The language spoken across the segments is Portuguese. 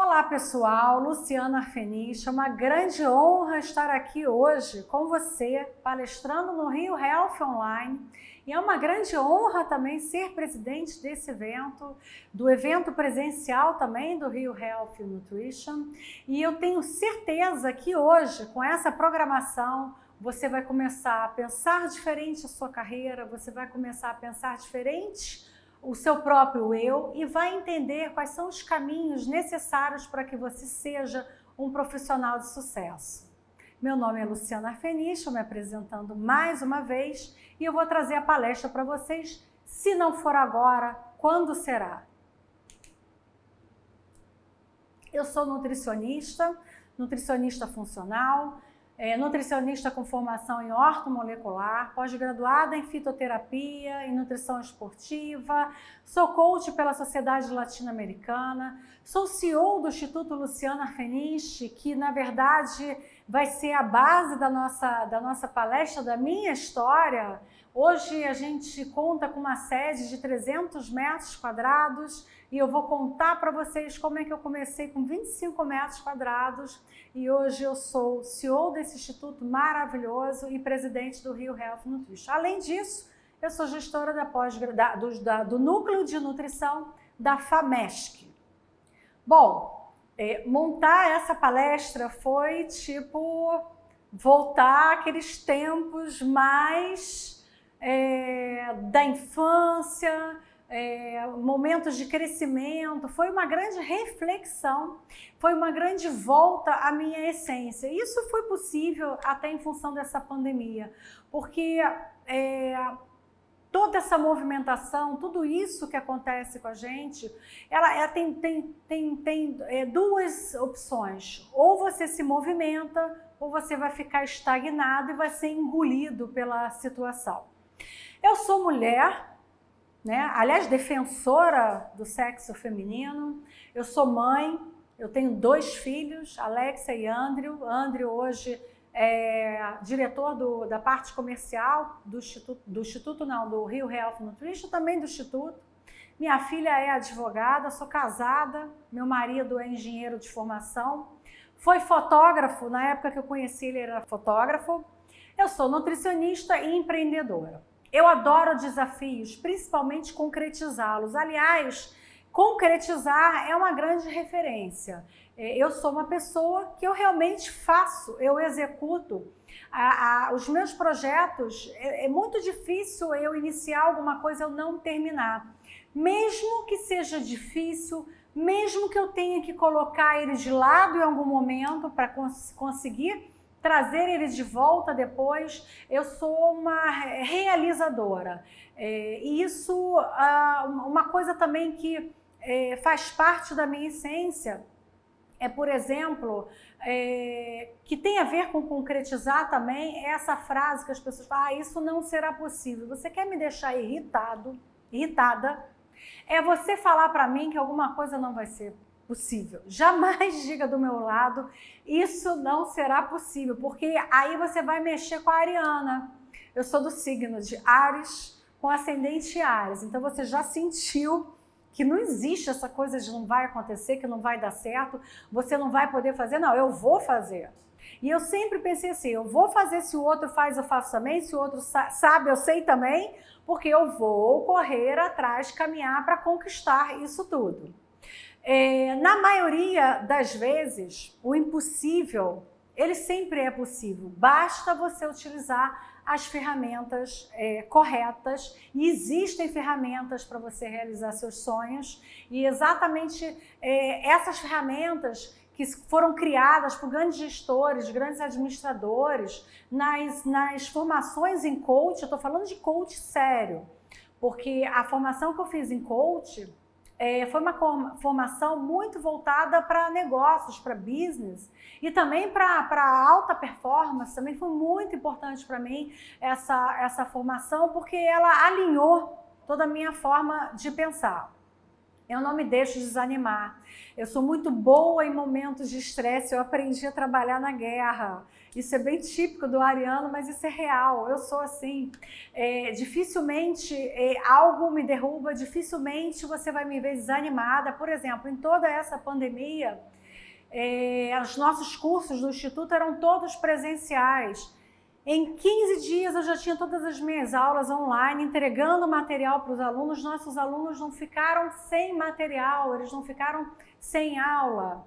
Olá pessoal, Luciana Arfeniche, é uma grande honra estar aqui hoje com você, palestrando no Rio Health Online, e é uma grande honra também ser presidente desse evento, do evento presencial também do Rio Health Nutrition, e eu tenho certeza que hoje, com essa programação, você vai começar a pensar diferente a sua carreira, você vai começar a pensar diferente o seu próprio eu e vai entender quais são os caminhos necessários para que você seja um profissional de sucesso. Meu nome é Luciana Arfeniche, eu me apresentando mais uma vez e eu vou trazer a palestra para vocês. Se não for agora, quando será? Eu sou nutricionista funcional, nutricionista com formação em ortomolecular, pós-graduada em fitoterapia e nutrição esportiva, sou coach pela Sociedade Latino-Americana, sou CEO do Instituto Luciana Arfeniche, que na verdade vai ser a base da nossa palestra, da minha história. Hoje a gente conta com uma sede de 300 metros quadrados e eu vou contar para vocês como é que eu comecei com 25 metros quadrados e hoje eu sou CEO desse instituto maravilhoso e presidente do Rio Health Nutrition. Além disso, eu sou gestora do Núcleo de Nutrição da FAMESC. Bom, montar essa palestra foi tipo voltar àqueles tempos mais da infância, momentos de crescimento, foi uma grande reflexão, foi uma grande volta à minha essência. Isso foi possível até em função dessa pandemia, porque toda essa movimentação, tudo isso que acontece com a gente, ela tem duas opções, ou você se movimenta, ou você vai ficar estagnado e vai ser engolido pela situação. Eu sou mulher, aliás, defensora do sexo feminino, eu sou mãe, eu tenho 2 filhos, Alexia e Andrew. Andrew hoje é diretor da parte comercial do Rio Health Nutrition, também do Instituto. Minha filha é advogada, sou casada, meu marido é engenheiro de formação, foi fotógrafo, na época que eu conheci ele era fotógrafo. Eu sou nutricionista e empreendedora. Eu adoro desafios, principalmente concretizá-los. Aliás, concretizar é uma grande referência. Eu sou uma pessoa que eu realmente faço, eu executo. Os meus projetos, é muito difícil eu iniciar alguma coisa e eu não terminar. Mesmo que seja difícil, mesmo que eu tenha que colocar ele de lado em algum momento para conseguir trazer ele de volta depois, eu sou uma realizadora. E isso, uma coisa também que faz parte da minha essência, por exemplo, que tem a ver com concretizar também, é essa frase que as pessoas falam, isso não será possível. Você quer me deixar irritada? É você falar para mim que alguma coisa não vai ser possível. Jamais diga do meu lado, isso não será possível, porque aí você vai mexer com a Ariana. Eu sou do signo de Áries, com ascendente Áries, então você já sentiu que não existe essa coisa de não vai acontecer, que não vai dar certo, você não vai poder fazer, não, eu vou fazer. E eu sempre pensei assim, eu vou fazer, se o outro faz, eu faço também, se o outro sabe, eu sei também, porque eu vou correr atrás, caminhar para conquistar isso tudo. Na maioria das vezes, o impossível, ele sempre é possível. Basta você utilizar as ferramentas corretas e existem ferramentas para você realizar seus sonhos e exatamente essas ferramentas que foram criadas por grandes gestores, grandes administradores, nas formações em coach, eu estou falando de coach sério, porque a formação que eu fiz em coach foi uma formação muito voltada para negócios, para business e também para alta performance. Também foi muito importante para mim essa formação, porque ela alinhou toda a minha forma de pensar. Eu não me deixo desanimar. Eu sou muito boa em momentos de estresse. Eu aprendi a trabalhar na guerra. Isso é bem típico do ariano, mas isso é real. Eu sou assim. Dificilmente algo me derruba, dificilmente você vai me ver desanimada. Por exemplo, em toda essa pandemia, os nossos cursos do Instituto eram todos presenciais. Em 15 dias eu já tinha todas as minhas aulas online, entregando material para os alunos. Nossos alunos não ficaram sem material, eles não ficaram sem aula.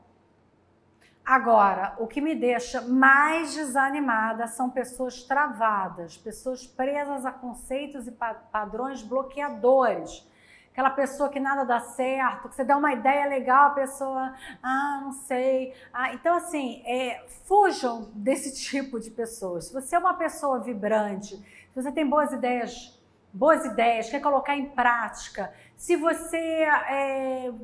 Agora, o que me deixa mais desanimada são pessoas travadas, pessoas presas a conceitos e padrões bloqueadores. Aquela pessoa que nada dá certo, que você dá uma ideia legal, a pessoa, não sei. Então, assim, fujam desse tipo de pessoas. Se você é uma pessoa vibrante, se você tem boas ideias, quer colocar em prática, se você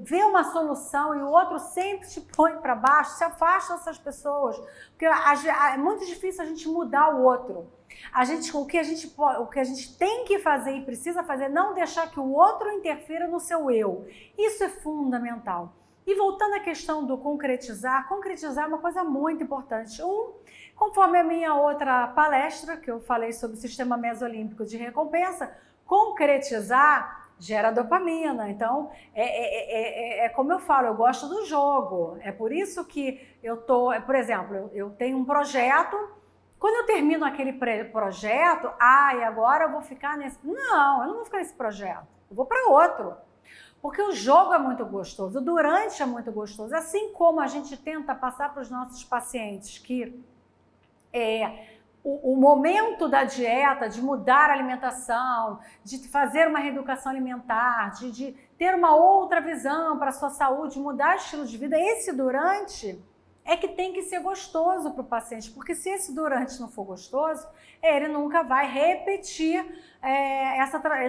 vê uma solução e o outro sempre te põe para baixo, se afasta dessas pessoas. Porque é muito difícil a gente mudar o outro. O que a gente tem que fazer e precisa fazer é não deixar que o outro interfira no seu eu. Isso é fundamental. E voltando à questão do concretizar é uma coisa muito importante. Conforme a minha outra palestra, que eu falei sobre o sistema mesolímbico de recompensa, concretizar gera dopamina. Então, como eu falo, eu gosto do jogo. É por isso que por exemplo, eu tenho um projeto. Quando eu termino aquele projeto, e agora eu vou ficar nesse... Não, eu não vou ficar nesse projeto. Eu vou para outro. Porque o jogo é muito gostoso, o durante é muito gostoso. Assim como a gente tenta passar para os nossos pacientes que o momento da dieta, de mudar a alimentação, de fazer uma reeducação alimentar, de ter uma outra visão para a sua saúde, mudar o estilo de vida, esse durante é que tem que ser gostoso para o paciente, porque se esse durante não for gostoso, ele nunca vai repetir,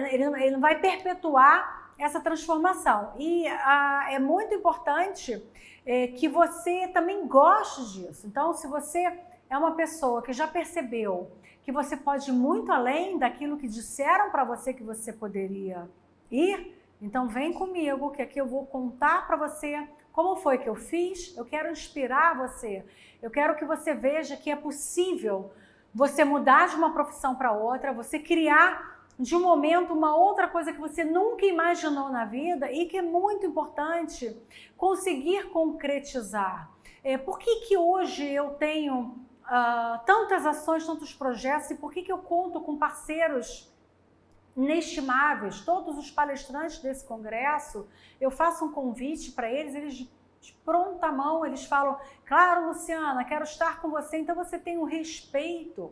ele não vai perpetuar essa transformação. E é muito importante que você também goste disso. Então, se você é uma pessoa que já percebeu que você pode ir muito além daquilo que disseram para você que você poderia ir, então vem comigo, que aqui eu vou contar para você como foi que eu fiz. Eu quero inspirar você. Eu quero que você veja que é possível você mudar de uma profissão para outra, você criar de um momento uma outra coisa que você nunca imaginou na vida e que é muito importante conseguir concretizar. Por que hoje eu tenho tantas ações, tantos projetos, e por que eu conto com parceiros inestimáveis? Todos os palestrantes desse congresso, eu faço um convite para eles de pronta mão, eles falam: claro, Luciana, quero estar com você. Então você tem um respeito,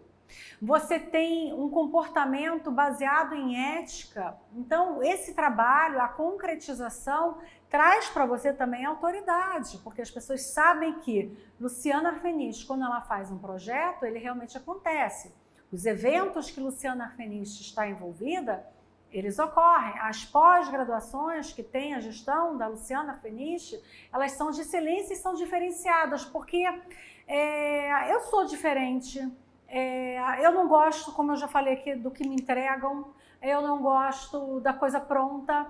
você tem um comportamento baseado em ética. Então esse trabalho, a concretização, traz para você também autoridade, porque as pessoas sabem que Luciana Arfeniche, quando ela faz um projeto, ele realmente acontece. Os eventos que Luciana Arfeniche está envolvida, eles ocorrem. As pós-graduações que tem a gestão da Luciana Arfeniche, elas são de excelência e são diferenciadas, porque eu sou diferente. Eu não gosto, como eu já falei aqui, do que me entregam. Eu não gosto da coisa pronta.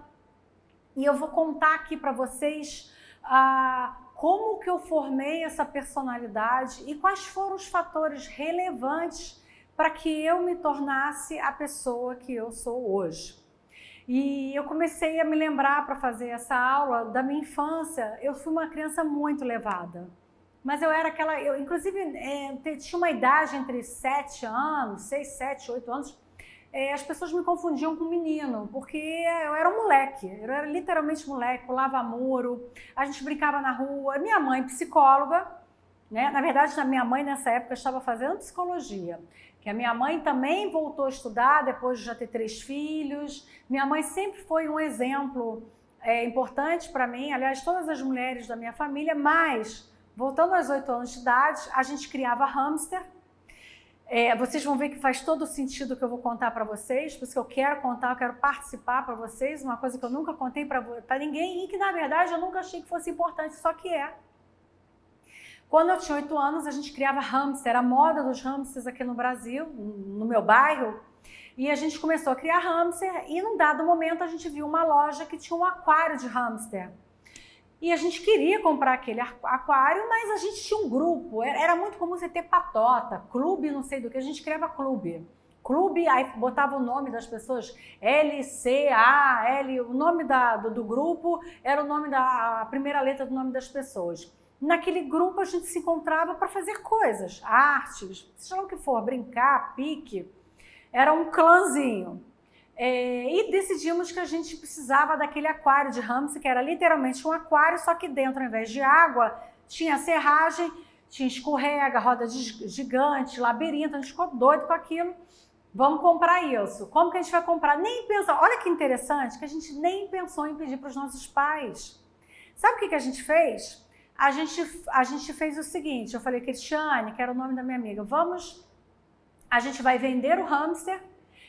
E eu vou contar aqui para vocês como que eu formei essa personalidade e quais foram os fatores relevantes para que eu me tornasse a pessoa que eu sou hoje. E eu comecei a me lembrar, para fazer essa aula, da minha infância. Eu fui uma criança muito levada, mas eu era aquela... inclusive, tinha uma idade entre 7 anos, 6, 7, 8 anos, as pessoas me confundiam com menino, porque eu era um moleque, eu era literalmente moleque, pulava muro, a gente brincava na rua. Minha mãe, psicóloga, né? Na verdade, a minha mãe nessa época estava fazendo psicologia, que a minha mãe também voltou a estudar depois de já ter 3 filhos. Minha mãe sempre foi um exemplo importante para mim, aliás, todas as mulheres da minha família, mas, voltando aos 8 anos de idade, a gente criava hamster. Vocês vão ver que faz todo o sentido que eu vou contar para vocês, por isso que eu quero contar, eu quero participar para vocês, uma coisa que eu nunca contei para ninguém e que, na verdade, eu nunca achei que fosse importante, só que é. Quando eu tinha 8 anos, a gente criava hamster, a moda dos hamsters aqui no Brasil, no meu bairro, E a gente começou a criar hamster e num dado momento a gente viu uma loja que tinha um aquário de hamster. E a gente queria comprar aquele aquário, mas a gente tinha um grupo, era muito comum você ter patota, clube, não sei do que, a gente criava clube. Clube, aí botava o nome das pessoas, LCAL, o nome do grupo era o nome a primeira letra do nome das pessoas. Naquele grupo a gente se encontrava para fazer coisas, artes, seja lá o que for, brincar, pique. Era um clãzinho. E decidimos que a gente precisava daquele aquário de hamster, que era literalmente um aquário, só que dentro, ao invés de água, tinha serragem, tinha escorrega, roda gigante, labirinto, a gente ficou doido com aquilo. Vamos comprar isso. Como que a gente vai comprar? Nem pensou. Olha que interessante, que a gente nem pensou em pedir para os nossos pais. Sabe o que a gente fez? A gente fez o seguinte, eu falei, Cristiane, que era o nome da minha amiga, a gente vai vender o hamster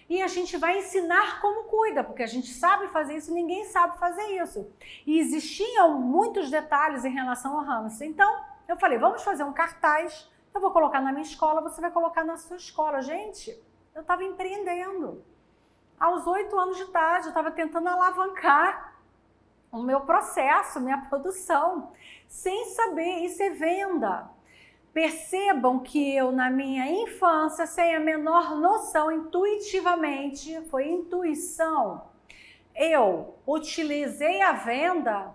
e a gente vai ensinar como cuida, porque a gente sabe fazer isso, ninguém sabe fazer isso. E existiam muitos detalhes em relação ao hamster. Então, eu falei, vamos fazer um cartaz, eu vou colocar na minha escola, você vai colocar na sua escola. Gente, eu estava empreendendo. Aos 8 anos de idade, eu estava tentando alavancar o meu processo, minha produção, sem saber, isso é venda. Percebam que eu, na minha infância, sem a menor noção, intuitivamente, foi intuição, eu utilizei a venda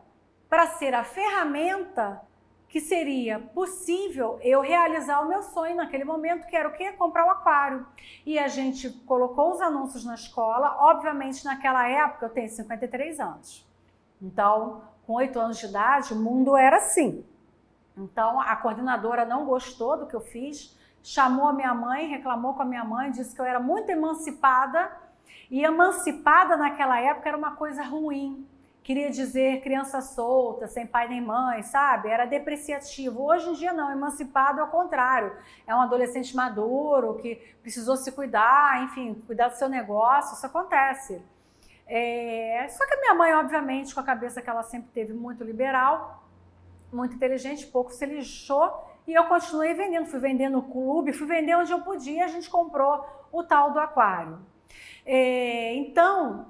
para ser a ferramenta que seria possível eu realizar o meu sonho naquele momento, que era o quê? Comprar o aquário. E a gente colocou os anúncios na escola, obviamente naquela época eu tenho 53 anos. Então, com 8 anos de idade, o mundo era assim. Então, a coordenadora não gostou do que eu fiz, chamou a minha mãe, reclamou com a minha mãe, disse que eu era muito emancipada, e emancipada naquela época era uma coisa ruim. Queria dizer criança solta, sem pai nem mãe, sabe? Era depreciativo. Hoje em dia não, emancipado é o contrário. É um adolescente maduro, que precisou se cuidar, enfim, cuidar do seu negócio, isso acontece. Só que a minha mãe, obviamente, com a cabeça que ela sempre teve muito liberal, muito inteligente, pouco se lixou, e eu continuei vendendo, fui vender no clube, fui vender onde eu podia, a gente comprou o tal do aquário. Então,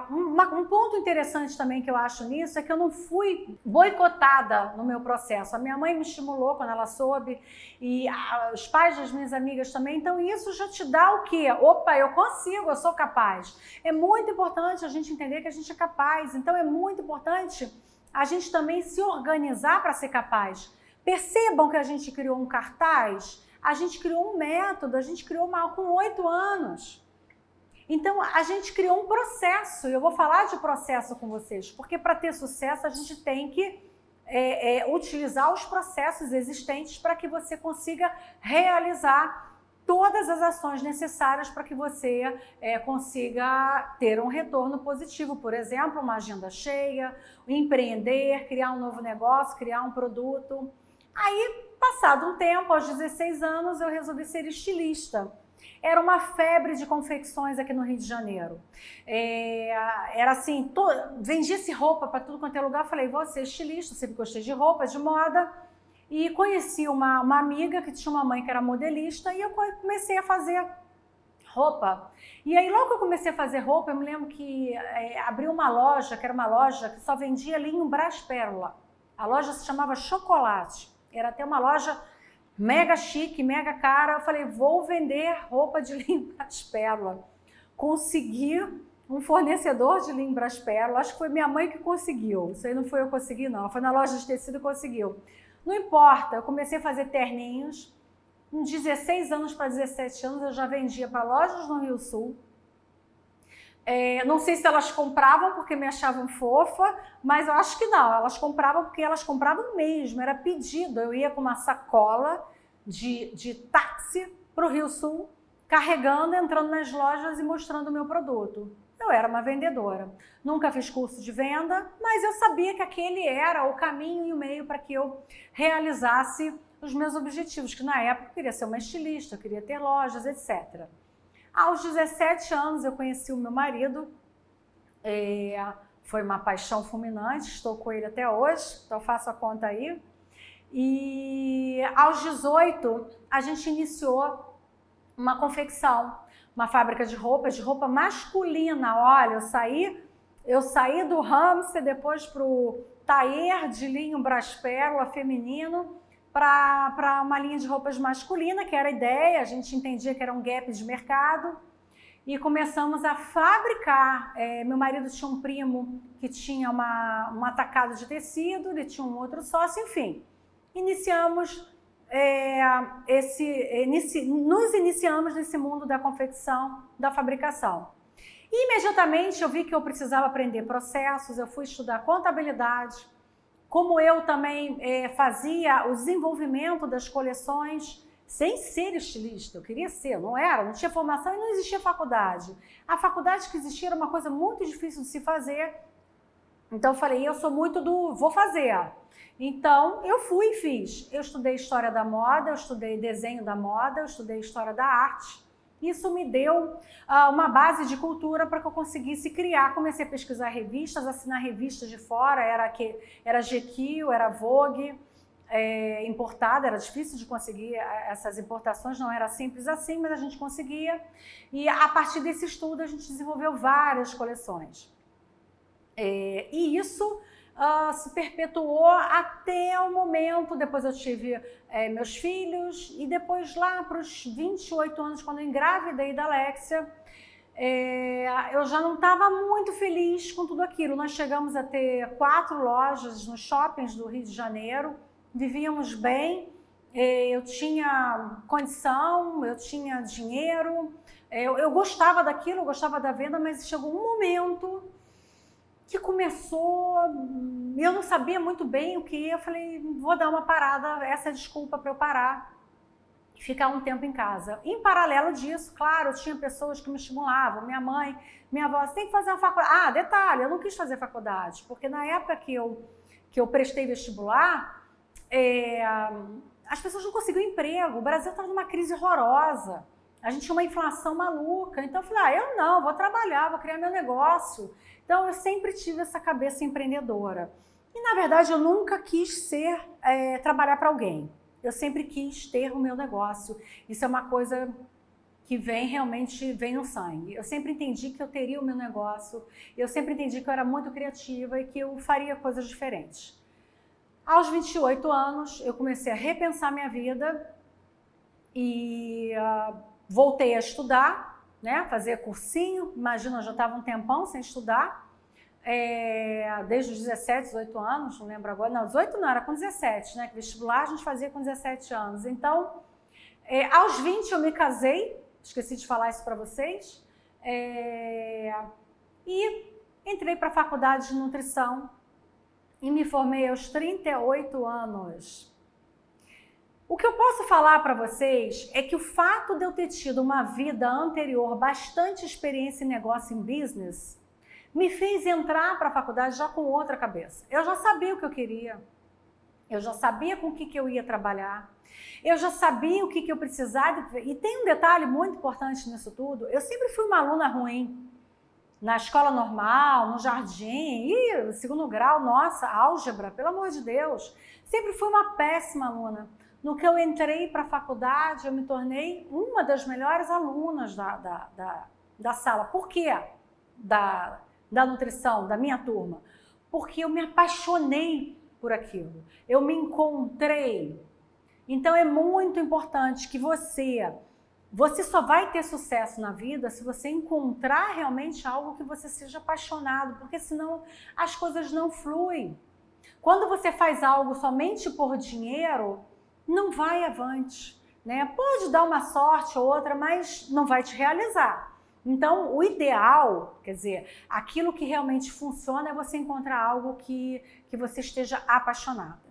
um ponto interessante também que eu acho nisso é que eu não fui boicotada no meu processo. A minha mãe me estimulou quando ela soube, e os pais das minhas amigas também. Então isso já te dá o quê? Opa, eu consigo, eu sou capaz. É muito importante a gente entender que a gente é capaz. Então é muito importante a gente também se organizar para ser capaz. Percebam que a gente criou um cartaz, a gente criou um método, a gente criou com 8 anos. Então, a gente criou um processo, e eu vou falar de processo com vocês, porque para ter sucesso a gente tem que utilizar os processos existentes para que você consiga realizar todas as ações necessárias para que você consiga ter um retorno positivo. Por exemplo, uma agenda cheia, empreender, criar um novo negócio, criar um produto. Aí, passado um tempo, aos 16 anos, eu resolvi ser estilista. Era uma febre de confecções aqui no Rio de Janeiro. Era assim, vendia-se roupa para tudo quanto é lugar. Falei, vou ser estilista, sempre gostei de roupa, de moda. E conheci uma amiga que tinha uma mãe que era modelista e eu comecei a fazer roupa. E aí, logo que eu comecei a fazer roupa, eu me lembro que abri uma loja, que era uma loja que só vendia linho Brás Pérola. A loja se chamava Chocolate. Era até uma loja mega chique, mega cara. Eu falei, vou vender roupa de linho Brás Pérola. Consegui um fornecedor de linho Brás Pérola. Acho que foi minha mãe que conseguiu. Isso aí não foi eu que consegui, não. Foi na loja de tecido que conseguiu. Não importa, eu comecei a fazer terninhos. Com 16 anos para 17 anos, eu já vendia para lojas no Rio Sul. Não sei se elas compravam porque me achavam fofa, mas eu acho que não. Elas compravam porque elas compravam mesmo, era pedido. Eu ia com uma sacola de táxi para o Rio Sul, carregando, entrando nas lojas e mostrando o meu produto. Eu era uma vendedora. Nunca fiz curso de venda, mas eu sabia que aquele era o caminho e o meio para que eu realizasse os meus objetivos, que na época eu queria ser uma estilista, eu queria ter lojas, etc. Aos 17 anos eu conheci o meu marido, foi uma paixão fulminante, estou com ele até hoje, então faço a conta aí. E aos 18 a gente iniciou uma confecção, uma fábrica de roupa masculina. Olha, eu saí do Hamster, depois para o Taer de linho Braspérola feminino, para uma linha de roupas masculina, que era a ideia, a gente entendia que era um gap de mercado, e começamos a fabricar. Meu marido tinha um primo que tinha um atacado de tecido, ele tinha um outro sócio, enfim. Nos iniciamos nesse mundo da confecção, da fabricação. E imediatamente eu vi que eu precisava aprender processos, eu fui estudar contabilidade, como eu também fazia o desenvolvimento das coleções, sem ser estilista, eu queria ser, não tinha formação e não existia faculdade. A faculdade que existia era uma coisa muito difícil de se fazer, então eu falei, eu sou muito vou fazer. Então eu fui e fiz. Eu estudei história da moda, eu estudei desenho da moda, eu estudei história da arte. Isso me deu uma base de cultura para que eu conseguisse criar. Comecei a pesquisar revistas, assinar revistas de fora, era GQ, era Vogue, importada, era difícil de conseguir essas importações, não era simples assim, mas a gente conseguia. E a partir desse estudo a gente desenvolveu várias coleções. E isso se perpetuou até o momento, depois eu tive meus filhos, e depois lá para os 28 anos, quando eu engravidei da Alexia, eu já não estava muito feliz com tudo aquilo. Nós chegamos a ter 4 lojas nos shoppings do Rio de Janeiro, vivíamos bem, eu tinha condição, eu tinha dinheiro, eu gostava daquilo, eu gostava da venda, mas chegou um momento que começou, eu não sabia muito bem o que, eu falei, vou dar uma parada, essa é a desculpa para eu parar e ficar um tempo em casa. Em paralelo disso, claro, eu tinha pessoas que me estimulavam, minha mãe, minha avó, você tem que fazer uma faculdade. Detalhe, eu não quis fazer faculdade, porque na época que eu prestei vestibular, as pessoas não conseguiam emprego, o Brasil estava numa crise horrorosa, a gente tinha uma inflação maluca, então eu falei, eu não, vou trabalhar, vou criar meu negócio. Então eu sempre tive essa cabeça empreendedora. E na verdade eu nunca quis trabalhar para alguém, eu sempre quis ter o meu negócio. Isso é uma coisa que realmente vem no sangue. Eu sempre entendi que eu teria o meu negócio, eu sempre entendi que eu era muito criativa e que eu faria coisas diferentes. Aos 28 anos, eu comecei a repensar minha vida e voltei a estudar, né? Fazer cursinho. Imagina, eu já estava um tempão sem estudar, desde os 17, 18 anos, não lembro agora. Não, 18 não, era com 17, né? Que vestibular a gente fazia com 17 anos. Então, aos 20 eu me casei, esqueci de falar isso para vocês, e entrei para a faculdade de nutrição e me formei aos 38 anos. O que eu posso falar para vocês é que o fato de eu ter tido uma vida anterior, bastante experiência em negócio, em business, me fez entrar para a faculdade já com outra cabeça. Eu já sabia o que eu queria, eu já sabia com o que eu ia trabalhar, eu já sabia o que eu precisava. E tem um detalhe muito importante nisso tudo, eu sempre fui uma aluna ruim. Na escola normal, no jardim, segundo grau, nossa, álgebra, pelo amor de Deus. Sempre fui uma péssima aluna. No que eu entrei para a faculdade, eu me tornei uma das melhores alunas da sala. Por quê? Da nutrição, da minha turma. Porque eu me apaixonei por aquilo. Eu me encontrei. Então é muito importante que você só vai ter sucesso na vida se você encontrar realmente algo que você seja apaixonado, porque senão as coisas não fluem. Quando você faz algo somente por dinheiro, não vai avante, né? Pode dar uma sorte ou outra, mas não vai te realizar. Então, o ideal, quer dizer, aquilo que realmente funciona é você encontrar algo que você esteja apaixonada.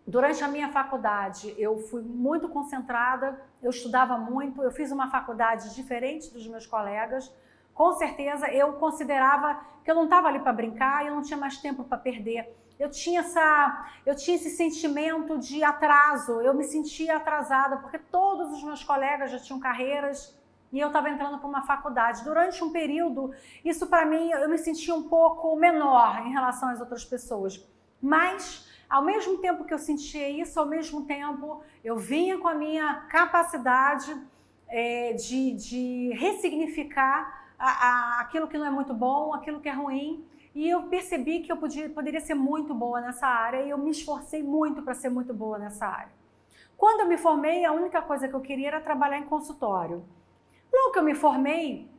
Durante a minha faculdade, eu fui muito concentrada, eu estudava muito, eu fiz uma faculdade diferente dos meus colegas. Com certeza, eu considerava que eu não estava ali para brincar, eu não tinha mais tempo para perder. Eu tinha esse sentimento de atraso, eu me sentia atrasada, porque todos os meus colegas já tinham carreiras e eu estava entrando para uma faculdade. Durante um período, isso para mim, eu me sentia um pouco menor em relação às outras pessoas. Mas, ao mesmo tempo que eu sentia isso, ao mesmo tempo eu vinha com a minha capacidade de ressignificar aquilo que não é muito bom, aquilo que é ruim. E eu percebi que eu poderia ser muito boa nessa área e eu me esforcei muito para ser muito boa nessa área. Quando eu me formei, a única coisa que eu queria era trabalhar em consultório. Logo que eu me formei,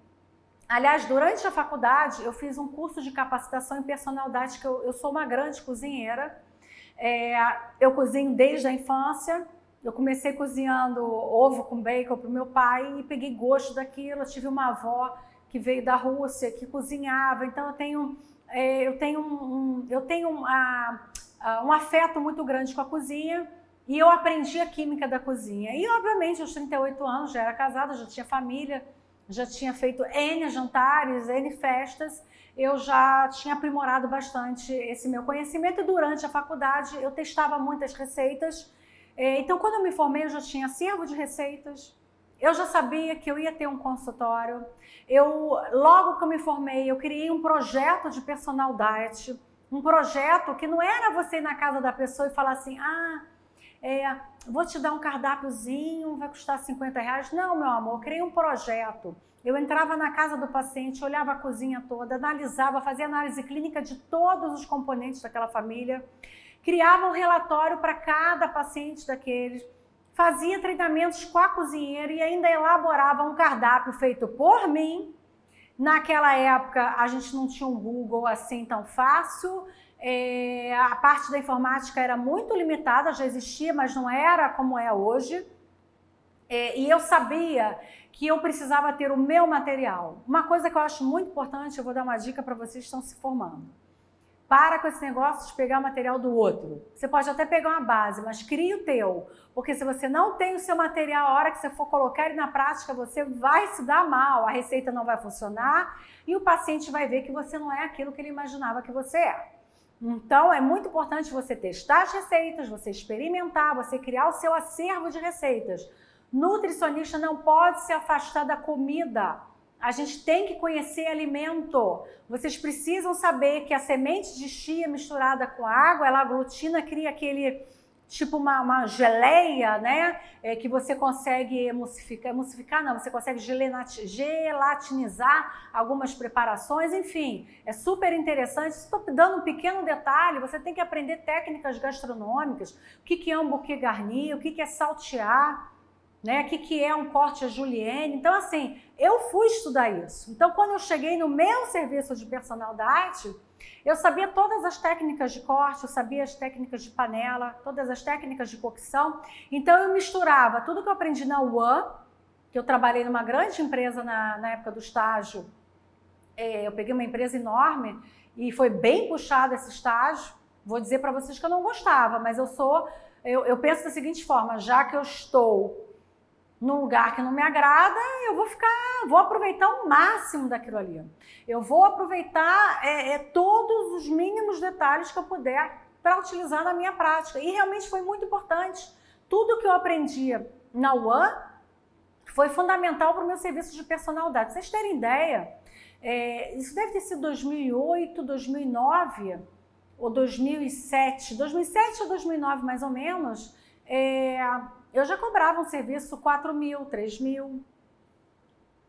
aliás, durante a faculdade, eu fiz um curso de capacitação em personalidade, que eu sou uma grande cozinheira. Eu cozinho desde a infância. Eu comecei cozinhando ovo com bacon para o meu pai e peguei gosto daquilo. Eu tive uma avó que veio da Rússia, que cozinhava. Então, eu tenho um afeto muito grande com a cozinha. E eu aprendi a química da cozinha. E, obviamente, aos 38 anos, já era casada, já tinha família, já tinha feito N jantares, N festas. Eu já tinha aprimorado bastante esse meu conhecimento. E durante a faculdade, eu testava muitas receitas. Então, quando eu me formei, eu já tinha acervo de receitas. Eu já sabia que eu ia ter um consultório. Logo que eu me formei, eu criei um projeto de personal diet. Um projeto que não era você ir na casa da pessoa e falar assim, vou te dar um cardápiozinho, vai custar R$50. Não, meu amor, eu criei um projeto. Eu entrava na casa do paciente, olhava a cozinha toda, analisava, fazia análise clínica de todos os componentes daquela família, criava um relatório para cada paciente daqueles, fazia treinamentos com a cozinheira e ainda elaborava um cardápio feito por mim. Naquela época, a gente não tinha um Google assim tão fácil. A parte da informática era muito limitada, já existia, mas não era como é hoje. E eu sabia que eu precisava ter o meu material. Uma coisa que eu acho muito importante, eu vou dar uma dica para vocês que estão se formando. Para com esse negócio de pegar o material do outro. Você pode até pegar uma base, mas crie o teu. Porque se você não tem o seu material, a hora que você for colocar ele na prática, você vai se dar mal. A receita não vai funcionar e o paciente vai ver que você não é aquilo que ele imaginava que você é. Então, é muito importante você testar as receitas, você experimentar, você criar o seu acervo de receitas. Nutricionista não pode se afastar da comida. A gente tem que conhecer alimento. Vocês precisam saber que a semente de chia misturada com água, ela aglutina, cria aquele tipo uma geleia, né? Que você consegue emulsificar não, você consegue gelatinizar algumas preparações, enfim, é super interessante. Estou dando um pequeno detalhe, você tem que aprender técnicas gastronômicas, o que é um buquê garni, o que é saltear, né? O que é um corte à julienne. Então, assim, eu fui estudar isso. Então, quando eu cheguei no meu serviço de personal diet, eu sabia todas as técnicas de corte, eu sabia as técnicas de panela, todas as técnicas de cocção. Então, eu misturava tudo que eu aprendi na UAN, que eu trabalhei numa grande empresa na época do estágio. Eu peguei uma empresa enorme e foi bem puxado esse estágio. Vou dizer para vocês que eu não gostava, mas eu penso da seguinte forma, já que eu estou num lugar que não me agrada, eu vou aproveitar o máximo daquilo ali. Eu vou aproveitar todos os mínimos detalhes que eu puder para utilizar na minha prática. E realmente foi muito importante. Tudo que eu aprendi na UAN foi fundamental para o meu serviço de personal diet. Pra vocês terem ideia, isso deve ter sido 2008, 2009 ou 2007. 2007 ou 2009 mais ou menos, eu já cobrava um serviço 4 mil, 3 mil.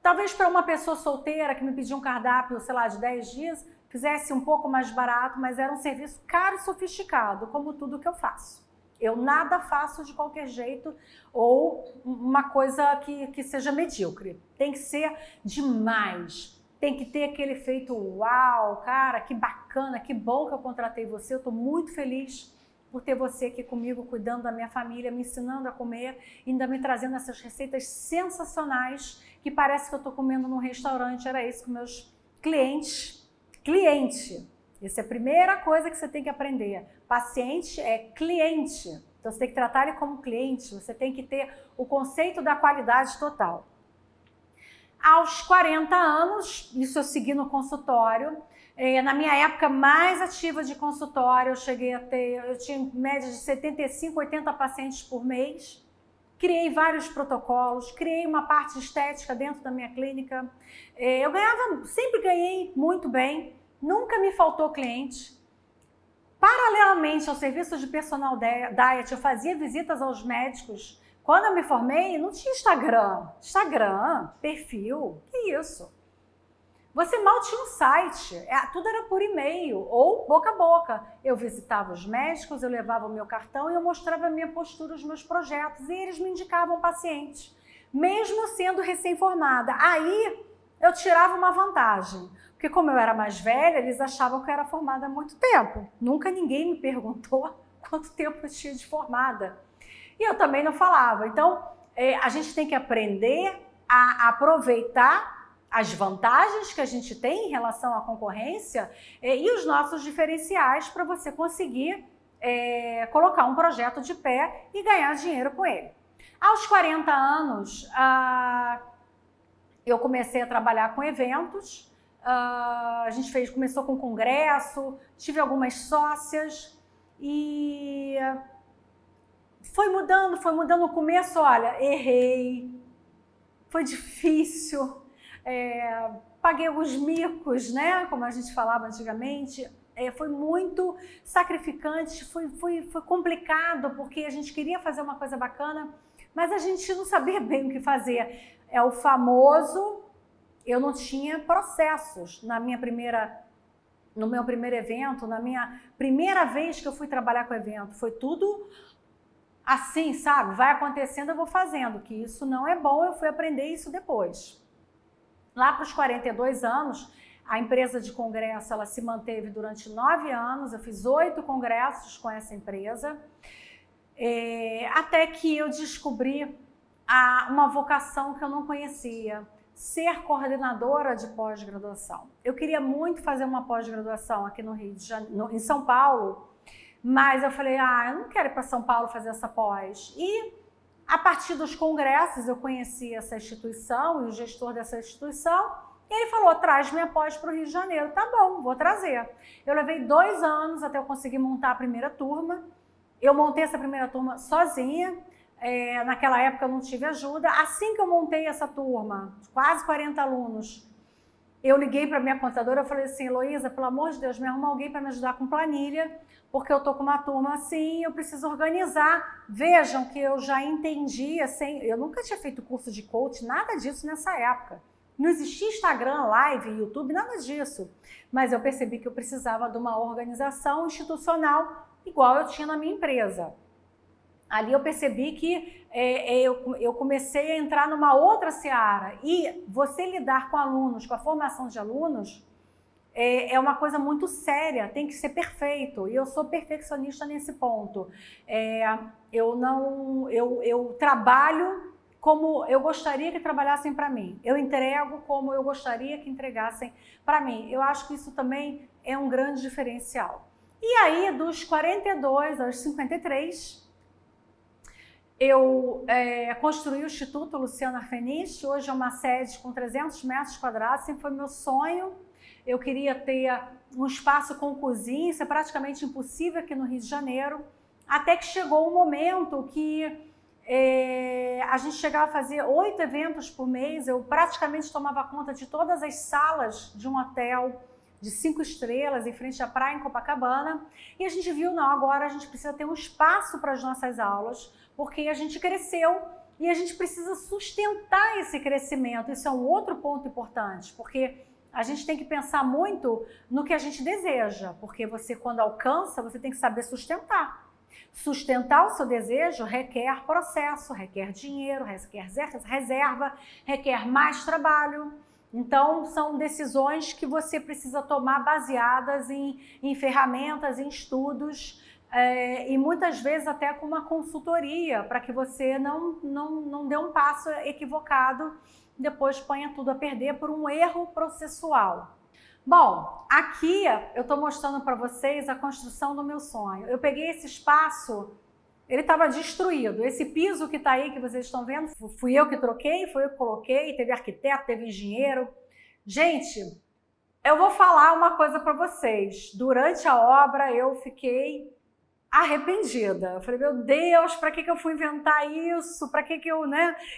Talvez para uma pessoa solteira que me pedia um cardápio, sei lá, de 10 dias, fizesse um pouco mais barato, mas era um serviço caro e sofisticado, como tudo que eu faço. Eu nada faço de qualquer jeito ou uma coisa que seja medíocre. Tem que ser demais. Tem que ter aquele efeito, uau, cara, que bacana, que bom que eu contratei você, eu estou muito feliz por ter você aqui comigo, cuidando da minha família, me ensinando a comer, ainda me trazendo essas receitas sensacionais, que parece que eu estou comendo num restaurante. Era isso com meus clientes. Cliente, essa é a primeira coisa que você tem que aprender. Paciente é cliente, então você tem que tratar ele como cliente, você tem que ter o conceito da qualidade total. Aos 40 anos, isso eu segui no consultório. Na minha época mais ativa de consultório, eu tinha em média de 75, 80 pacientes por mês. Criei vários protocolos, criei uma parte estética dentro da minha clínica. Sempre ganhei muito bem, nunca me faltou cliente. Paralelamente ao serviço de personal diet, eu fazia visitas aos médicos Quando eu me formei, não tinha Instagram, perfil, que isso? Você mal tinha um site, tudo era por e-mail ou boca a boca. Eu visitava os médicos, eu levava o meu cartão e eu mostrava a minha postura, os meus projetos, e eles me indicavam pacientes, mesmo sendo recém-formada. Aí eu tirava uma vantagem, porque como eu era mais velha, eles achavam que eu era formada há muito tempo. Nunca ninguém me perguntou quanto tempo eu tinha de formada. E eu também não falava. Então, a gente tem que aprender a aproveitar as vantagens que a gente tem em relação à concorrência e os nossos diferenciais para você conseguir colocar um projeto de pé e ganhar dinheiro com ele. Aos 40 anos, eu comecei a trabalhar com eventos, a gente começou com congresso, tive algumas sócias e foi mudando no começo, olha, errei, foi difícil, paguei alguns micos, né, como a gente falava antigamente, foi muito sacrificante, foi complicado, porque a gente queria fazer uma coisa bacana, mas a gente não sabia bem o que fazer. É o famoso, eu não tinha processos no meu primeiro evento, na minha primeira vez que eu fui trabalhar com evento, foi tudo assim, sabe? Vai acontecendo, eu vou fazendo, que isso não é bom, eu fui aprender isso depois. Lá para os 42 anos, a empresa de congresso, ela se manteve durante 9 anos, eu fiz 8 congressos com essa empresa, até que eu descobri uma vocação que eu não conhecia, ser coordenadora de pós-graduação. Eu queria muito fazer uma pós-graduação aqui no Rio de Janeiro, em São Paulo, mas eu falei, eu não quero ir para São Paulo fazer essa pós. E a partir dos congressos eu conheci essa instituição e o gestor dessa instituição, e ele falou, traz minha pós para o Rio de Janeiro. Tá bom, vou trazer. Eu levei 2 anos até eu conseguir montar a primeira turma. Eu montei essa primeira turma sozinha. Naquela época eu não tive ajuda. Assim que eu montei essa turma, quase 40 alunos, eu liguei para minha contadora, eu falei assim, Heloísa, pelo amor de Deus, me arruma alguém para me ajudar com planilha, porque eu tô com uma turma assim, eu preciso organizar. Vejam que eu já entendi, assim, eu nunca tinha feito curso de coach, nada disso nessa época. Não existia Instagram, live, YouTube, nada disso. Mas eu percebi que eu precisava de uma organização institucional igual eu tinha na minha empresa. Ali eu percebi que eu comecei a entrar numa outra seara. E você lidar com alunos, com a formação de alunos, é uma coisa muito séria, tem que ser perfeito. E eu sou perfeccionista nesse ponto. Eu trabalho como eu gostaria que trabalhassem para mim. Eu entrego como eu gostaria que entregassem para mim. Eu acho que isso também é um grande diferencial. E aí, dos 42 aos 53... eu construí o Instituto Luciano Arfeniche, hoje é uma sede com 300 metros quadrados, sempre foi meu sonho. Eu queria ter um espaço com cozinha, isso é praticamente impossível aqui no Rio de Janeiro, até que chegou um momento que a gente chegava a fazer 8 eventos por mês, eu praticamente tomava conta de todas as salas de um hotel de 5 estrelas em frente à praia em Copacabana, e a gente viu, não, agora a gente precisa ter um espaço para as nossas aulas, porque a gente cresceu e a gente precisa sustentar esse crescimento. Isso é um outro ponto importante, porque a gente tem que pensar muito no que a gente deseja, porque você, quando alcança, você tem que saber sustentar. Sustentar o seu desejo requer processo, requer dinheiro, requer reserva, requer mais trabalho. Então, são decisões que você precisa tomar baseadas em ferramentas, em estudos, e muitas vezes até com uma consultoria, para que você não dê um passo equivocado, depois ponha tudo a perder por um erro processual. Bom, aqui eu estou mostrando para vocês a construção do meu sonho. Eu peguei esse espaço, ele estava destruído. Esse piso que está aí, que vocês estão vendo, fui eu que troquei, fui eu que coloquei, teve arquiteto, teve engenheiro. Gente, eu vou falar uma coisa para vocês. Durante a obra eu fiquei arrependida. Eu falei, meu Deus, para que eu fui inventar isso? Para que eu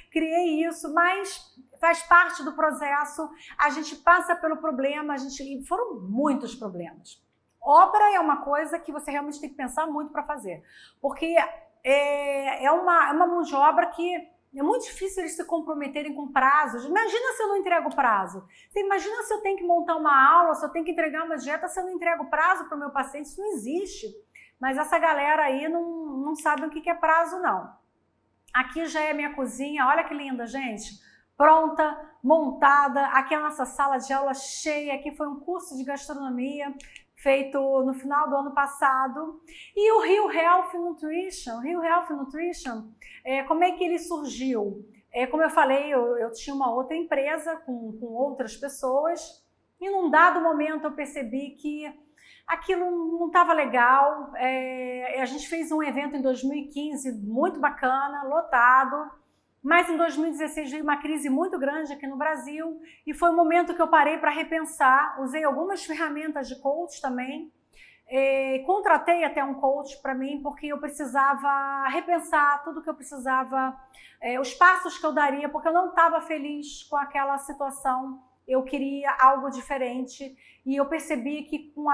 criei isso? Mas faz parte do processo, a gente passa pelo problema, e foram muitos problemas. Obra é uma coisa que você realmente tem que pensar muito para fazer, porque é uma mão de obra que é muito difícil eles se comprometerem com prazos. Imagina se eu não entrego o prazo. Você imagina se eu tenho que montar uma aula, se eu tenho que entregar uma dieta, se eu não entrego prazo para o meu paciente. Isso não existe. Mas essa galera aí não sabe o que é prazo, não. Aqui já é a minha cozinha. Olha que linda, gente. Pronta, montada. Aqui é a nossa sala de aula cheia. Aqui foi um curso de gastronomia feito no final do ano passado. E o Rio Health Nutrition, como é que ele surgiu? Como eu falei, eu tinha uma outra empresa com outras pessoas e num dado momento eu percebi que aquilo não estava legal. A gente fez um evento em 2015 muito bacana, lotado. Mas em 2016 veio uma crise muito grande aqui no Brasil e foi o momento que eu parei para repensar, usei algumas ferramentas de coach também, contratei até um coach para mim porque eu precisava repensar tudo que eu precisava, os passos que eu daria, porque eu não estava feliz com aquela situação, eu queria algo diferente e eu percebi que com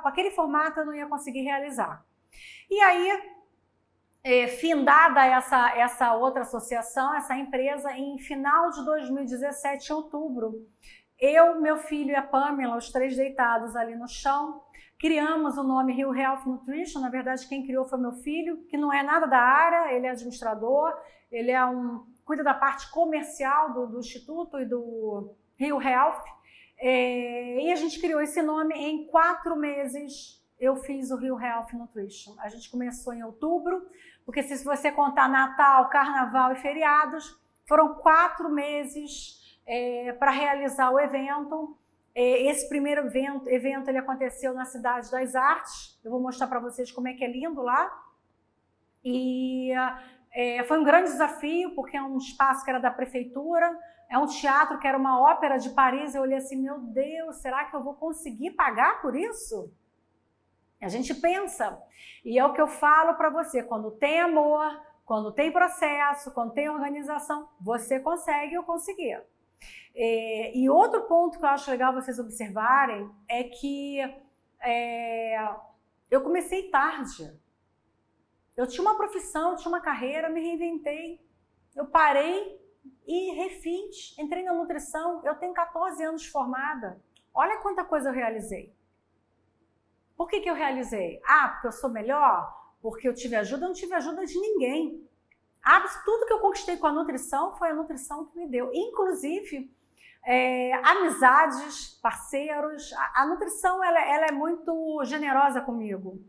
aquele formato eu não ia conseguir realizar. E aí, findada essa outra associação, essa empresa, em final de 2017, em outubro, eu, meu filho e a Pamela, os três deitados ali no chão, criamos o nome Rio Health Nutrition. Na verdade, quem criou foi meu filho, que não é nada da área, ele é administrador, ele cuida da parte comercial do Instituto e do Rio Health. E a gente criou esse nome em 4 meses. Eu fiz o Rio Health Nutrition. A gente começou em outubro, porque se você contar Natal, Carnaval e feriados, foram 4 meses para realizar o evento. Esse primeiro evento ele aconteceu na Cidade das Artes. Eu vou mostrar para vocês como é que é lindo lá. E foi um grande desafio, porque é um espaço que era da prefeitura, é um teatro que era uma ópera de Paris. Eu olhei assim, meu Deus, será que eu vou conseguir pagar por isso? A gente pensa, e é o que eu falo para você, quando tem amor, quando tem processo, quando tem organização, você consegue, eu consegui. E outro ponto que eu acho legal vocês observarem é que eu comecei tarde. Eu tinha uma profissão, eu tinha uma carreira, me reinventei. Eu parei e refiz, entrei na nutrição, eu tenho 14 anos de formada. Olha quanta coisa eu realizei. Por que eu realizei? Porque eu sou melhor? Porque eu tive ajuda? Eu não tive ajuda de ninguém. Tudo que eu conquistei com a nutrição foi a nutrição que me deu. Inclusive, amizades, parceiros. A nutrição ela é muito generosa comigo.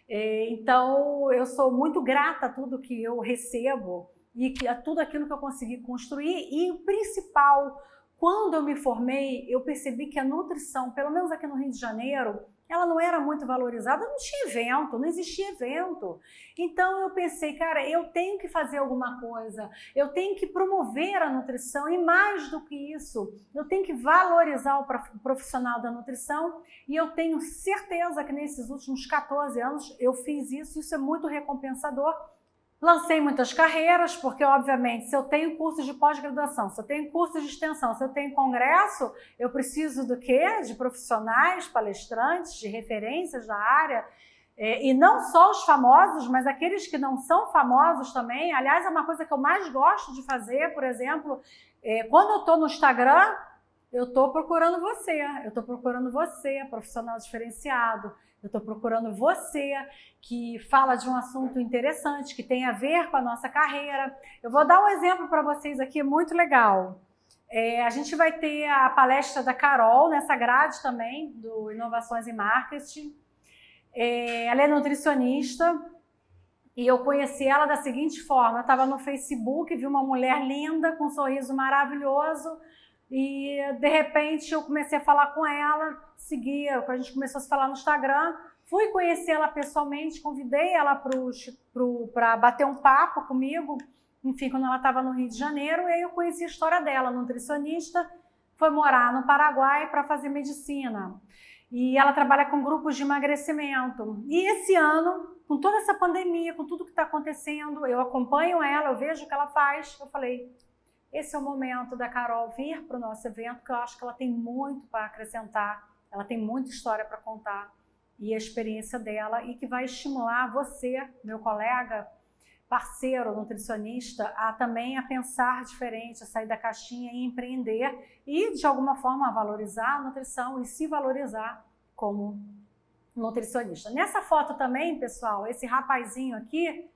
Então, eu sou muito grata a tudo que eu recebo e a tudo aquilo que eu consegui construir. E o principal, quando eu me formei, eu percebi que a nutrição, pelo menos aqui no Rio de Janeiro, ela não era muito valorizada, não tinha evento, não existia evento. Então eu pensei, cara, eu tenho que fazer alguma coisa, eu tenho que promover a nutrição e mais do que isso, eu tenho que valorizar o profissional da nutrição e eu tenho certeza que nesses últimos 14 anos eu fiz isso, isso é muito recompensador. Lancei muitas carreiras, porque obviamente se eu tenho curso de pós-graduação, se eu tenho curso de extensão, se eu tenho congresso, eu preciso do quê? De profissionais, palestrantes, de referências da área, e não só os famosos, mas aqueles que não são famosos também. Aliás, é uma coisa que eu mais gosto de fazer, por exemplo, quando eu estou no Instagram, eu estou procurando você, profissional diferenciado, eu estou procurando você que fala de um assunto interessante, que tem a ver com a nossa carreira. Eu vou dar um exemplo para vocês aqui, muito legal. A gente vai ter a palestra da Carol nessa grade também, do Inovações em Marketing. Ela é nutricionista e eu conheci ela da seguinte forma. Eu estava no Facebook, vi uma mulher linda, com um sorriso maravilhoso, e de repente eu comecei a falar com ela, a gente começou a se falar no Instagram, fui conhecer ela pessoalmente, convidei ela para bater um papo comigo, enfim, quando ela estava no Rio de Janeiro, e aí eu conheci a história dela, nutricionista, foi morar no Paraguai para fazer medicina, e ela trabalha com grupos de emagrecimento. E esse ano, com toda essa pandemia, com tudo que está acontecendo, eu acompanho ela, eu vejo o que ela faz, eu falei, esse é o momento da Carol vir para o nosso evento, que eu acho que ela tem muito para acrescentar, ela tem muita história para contar. e a experiência dela, e que vai estimular você, meu colega, parceiro, nutricionista, também a pensar diferente, a sair da caixinha e empreender e, de alguma forma, a valorizar a nutrição e se valorizar como nutricionista. Nessa foto também, pessoal, esse rapazinho aqui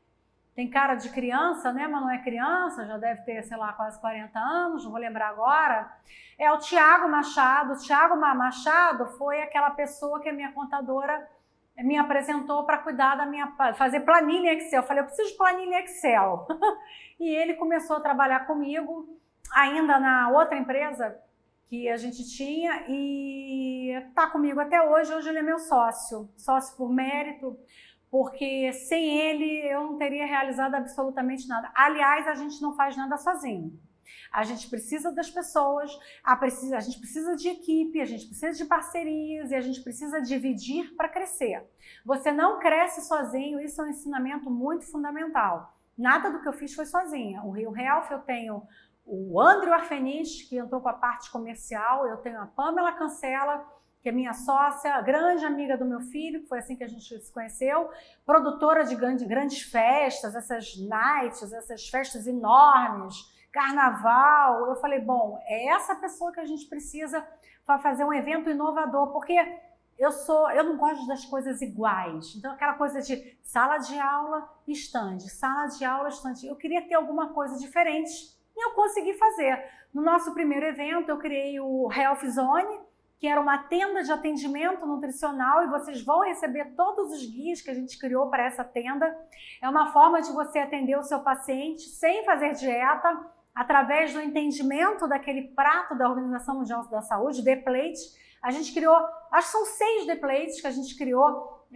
tem cara de criança, né? Mas não é criança, já deve ter, sei lá, quase 40 anos, não vou lembrar agora. É o Tiago Machado. O Tiago Machado foi aquela pessoa que a minha contadora me apresentou para cuidar da minha, fazer planilha Excel. Eu falei, eu preciso de planilha Excel. E ele começou a trabalhar comigo, ainda na outra empresa que a gente tinha, e está comigo até hoje. Hoje ele é meu sócio por mérito, porque sem ele eu não teria realizado absolutamente nada. Aliás, a gente não faz nada sozinho. A gente precisa das pessoas, a gente precisa de equipe, a gente precisa de parcerias e a gente precisa dividir para crescer. Você não cresce sozinho, isso é um ensinamento muito fundamental. Nada do que eu fiz foi sozinha. O Rio Health, eu tenho o André Arfenis, que entrou com a parte comercial, eu tenho a Pamela Cancela, que é minha sócia, grande amiga do meu filho, que foi assim que a gente se conheceu, produtora de grandes festas, essas nights, essas festas enormes, carnaval. Eu falei, bom, é essa pessoa que a gente precisa para fazer um evento inovador, porque eu não gosto das coisas iguais. Então, aquela coisa de sala de aula, estande, sala de aula, estande. Eu queria ter alguma coisa diferente e eu consegui fazer. No nosso primeiro evento, eu criei o Health Zone, que era uma tenda de atendimento nutricional, e vocês vão receber todos os guias que a gente criou para essa tenda. É uma forma de você atender o seu paciente sem fazer dieta, através do entendimento daquele prato da Organização Mundial da Saúde, The Plate. A gente criou, acho que são 6 The Plates que a gente criou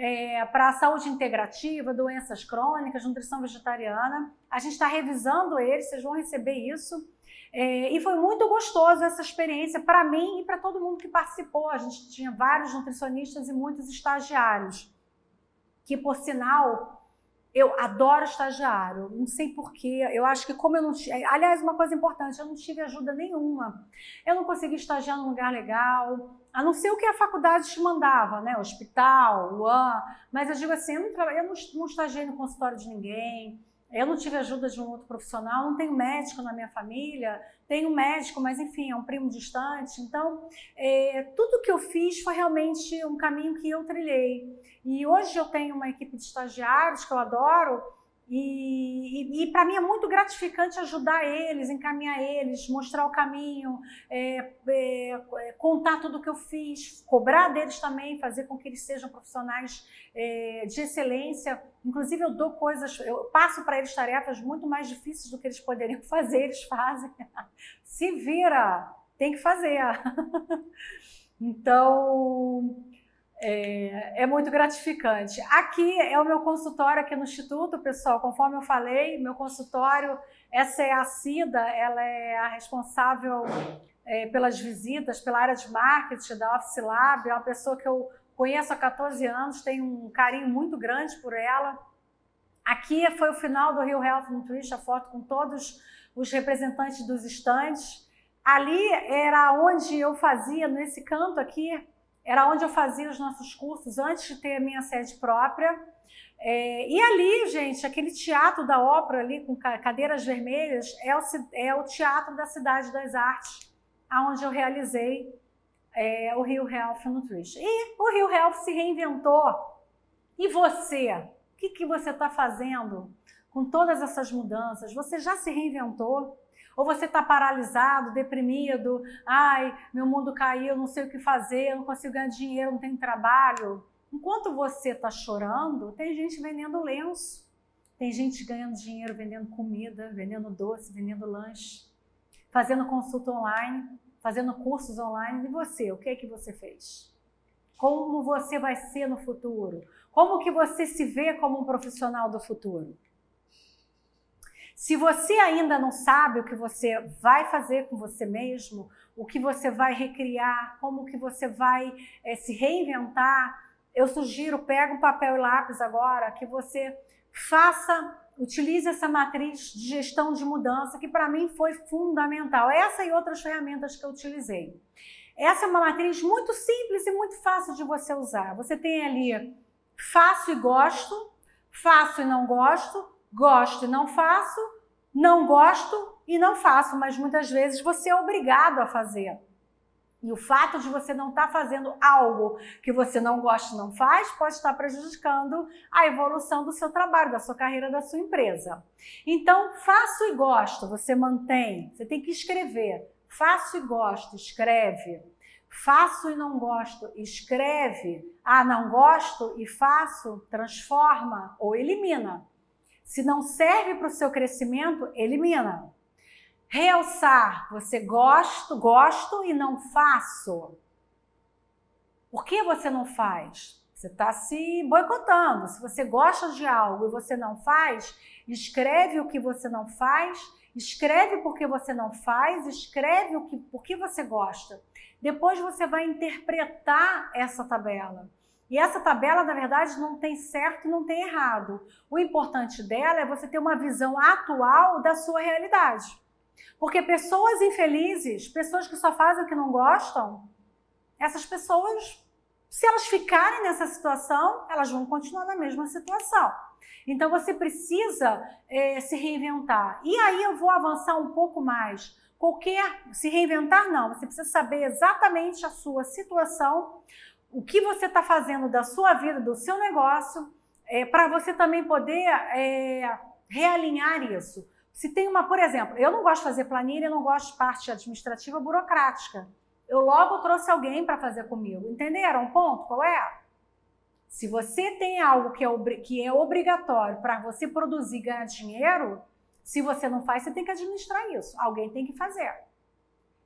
para a saúde integrativa, doenças crônicas, nutrição vegetariana. A gente está revisando eles, vocês vão receber isso. E foi muito gostoso essa experiência para mim e para todo mundo que participou. A gente tinha vários nutricionistas e muitos estagiários, que, por sinal, eu adoro estagiário, não sei porquê. Eu acho que como eu não tive... Aliás, uma coisa importante, eu não tive ajuda nenhuma. Eu não consegui estagiar num lugar legal, a não ser o que a faculdade te mandava, né? Hospital, UAM. Mas eu digo assim, eu não estagiei no consultório de ninguém. Eu não tive ajuda de um outro profissional, não tenho médico na minha família, tenho médico, mas enfim, é um primo distante. Então, tudo que eu fiz foi realmente um caminho que eu trilhei. E hoje eu tenho uma equipe de estagiários que eu adoro, e para mim é muito gratificante ajudar eles, encaminhar eles, mostrar o caminho, contar tudo o que eu fiz, cobrar deles também, fazer com que eles sejam profissionais de excelência. Inclusive eu passo para eles tarefas muito mais difíceis do que eles poderiam fazer, eles fazem. Se vira, tem que fazer. Então, é muito gratificante. Aqui é o meu consultório aqui no Instituto, pessoal. Conforme eu falei, meu consultório, essa é a Cida, ela é a responsável pelas visitas, pela área de marketing da Office Lab. É uma pessoa que eu conheço há 14 anos, tenho um carinho muito grande por ela. Aqui foi o final do Rio Health Nutrition, a foto com todos os representantes dos estandes. Ali era onde eu fazia, nesse canto aqui, era onde eu fazia os nossos cursos antes de ter a minha sede própria. E ali, gente, aquele teatro da ópera ali com cadeiras vermelhas é o Teatro da Cidade das Artes, onde eu realizei o Rio Health Nutrition. E o Rio Health se reinventou. E você? O que você está fazendo com todas essas mudanças? Você já se reinventou? Ou você está paralisado, deprimido? Ai, meu mundo caiu, não sei o que fazer, não consigo ganhar dinheiro, não tenho trabalho. Enquanto você está chorando, tem gente vendendo lenço, tem gente ganhando dinheiro vendendo comida, vendendo doce, vendendo lanche, fazendo consulta online, fazendo cursos online. E você, o que é que você fez? Como você vai ser no futuro? Como que você se vê como um profissional do futuro? Se você ainda não sabe o que você vai fazer com você mesmo, o que você vai recriar, como que você vai se reinventar, eu sugiro, pega um papel e lápis agora, que você utilize essa matriz de gestão de mudança, que para mim foi fundamental. Essa e outras ferramentas que eu utilizei. Essa é uma matriz muito simples e muito fácil de você usar. Você tem ali faço e gosto, faço e não gosto, gosto e não faço, não gosto e não faço, mas muitas vezes você é obrigado a fazer. E o fato de você não estar fazendo algo que você não gosta e não faz pode estar prejudicando a evolução do seu trabalho, da sua carreira, da sua empresa. Então, faço e gosto, você mantém, você tem que escrever. Faço e gosto, escreve. Faço e não gosto, escreve. Ah, não gosto e faço, transforma ou elimina. Se não serve para o seu crescimento, elimina. Realçar, você gosto e não faço. Por que você não faz? Você está se boicotando. Se você gosta de algo e você não faz, escreve o que você não faz, escreve por que você não faz, escreve por que você gosta. Depois você vai interpretar essa tabela. E essa tabela, na verdade, não tem certo e não tem errado. O importante dela é você ter uma visão atual da sua realidade. Porque pessoas infelizes, pessoas que só fazem o que não gostam, essas pessoas, se elas ficarem nessa situação, elas vão continuar na mesma situação. Então você precisa se reinventar. E aí eu vou avançar um pouco mais. Se reinventar não, você precisa saber exatamente a sua situação, o que você está fazendo da sua vida, do seu negócio, para você também poder realinhar isso. Se tem por exemplo, eu não gosto de fazer planilha, eu não gosto de parte administrativa burocrática. Eu logo trouxe alguém para fazer comigo. Entenderam o ponto? Qual é? Se você tem algo que é obrigatório para você produzir e ganhar dinheiro, se você não faz, você tem que administrar isso. Alguém tem que fazer.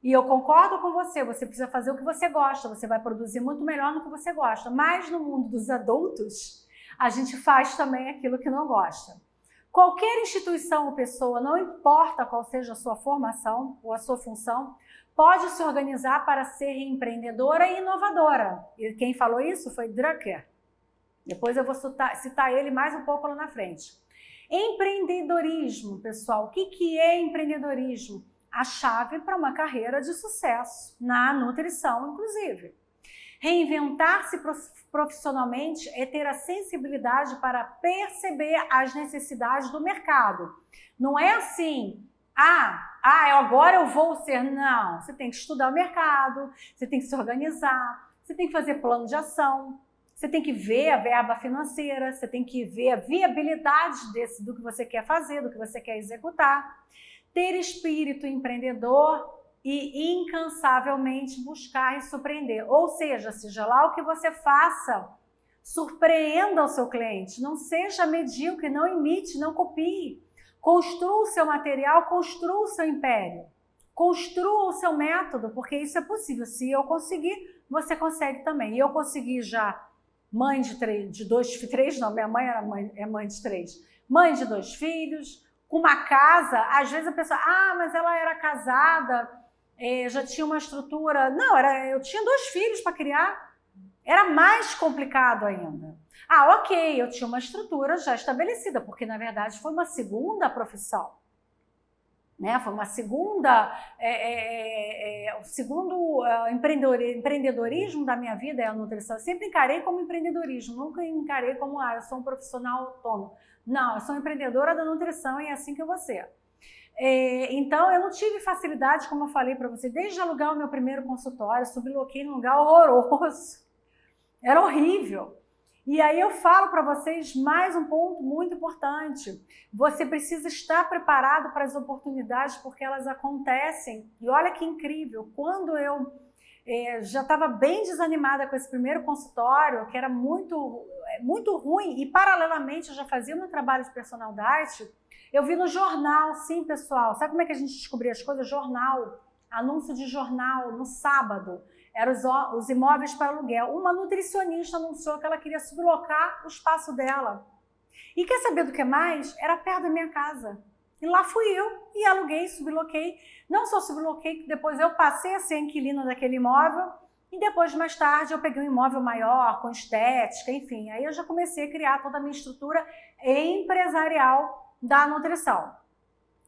E eu concordo com você, você precisa fazer o que você gosta, você vai produzir muito melhor no que você gosta. Mas no mundo dos adultos, a gente faz também aquilo que não gosta. Qualquer instituição ou pessoa, não importa qual seja a sua formação ou a sua função, pode se organizar para ser empreendedora e inovadora. E quem falou isso foi Drucker. Depois eu vou citar ele mais um pouco lá na frente. Empreendedorismo, pessoal. O que é empreendedorismo? A chave para uma carreira de sucesso, na nutrição, inclusive. Reinventar-se profissionalmente é ter a sensibilidade para perceber as necessidades do mercado. Não é assim, agora eu vou ser. Não, você tem que estudar o mercado, você tem que se organizar, você tem que fazer plano de ação, você tem que ver a verba financeira, você tem que ver a viabilidade do que você quer fazer, do que você quer executar. Ter espírito empreendedor e incansavelmente buscar e surpreender. Ou seja lá o que você faça, surpreenda o seu cliente. Não seja medíocre, não imite, não copie. Construa o seu material, construa o seu império. Construa o seu método, porque isso é possível. Se eu conseguir, você consegue também. E eu consegui já mãe de dois filhos, não, minha mãe é mãe de 3. Mãe de 2 filhos, com uma casa. Às vezes a pessoa, mas ela era casada, já tinha uma estrutura. Não, eu tinha 2 filhos para criar. Era mais complicado ainda. Ok, eu tinha uma estrutura já estabelecida, porque na verdade foi uma segunda profissão. Né? Foi uma segunda, o segundo empreendedorismo da minha vida é a nutrição. Eu sempre encarei como empreendedorismo, nunca encarei como, eu sou um profissional autônomo. Não, eu sou empreendedora da nutrição e é assim que eu vou ser. Então, eu não tive facilidade, como eu falei para você, desde alugar o meu primeiro consultório, subloquei num lugar horroroso. Era horrível. E aí eu falo para vocês mais um ponto muito importante. Você precisa estar preparado para as oportunidades, porque elas acontecem. E olha que incrível, quando eu já estava bem desanimada com esse primeiro consultório, que era muito ruim, e paralelamente eu já fazia meu trabalho de personal diet, eu vi no jornal, sim, pessoal. Sabe como é que a gente descobria as coisas? Jornal, anúncio de jornal, no sábado. Eram os imóveis para aluguel. Uma nutricionista anunciou que ela queria sublocar o espaço dela. E quer saber do que mais? Era perto da minha casa. E lá fui eu e aluguei, subloquei. Não só subloquei, depois eu passei a ser inquilina daquele imóvel. E depois, mais tarde, eu peguei um imóvel maior, com estética, enfim. Aí eu já comecei a criar toda a minha estrutura empresarial da nutrição.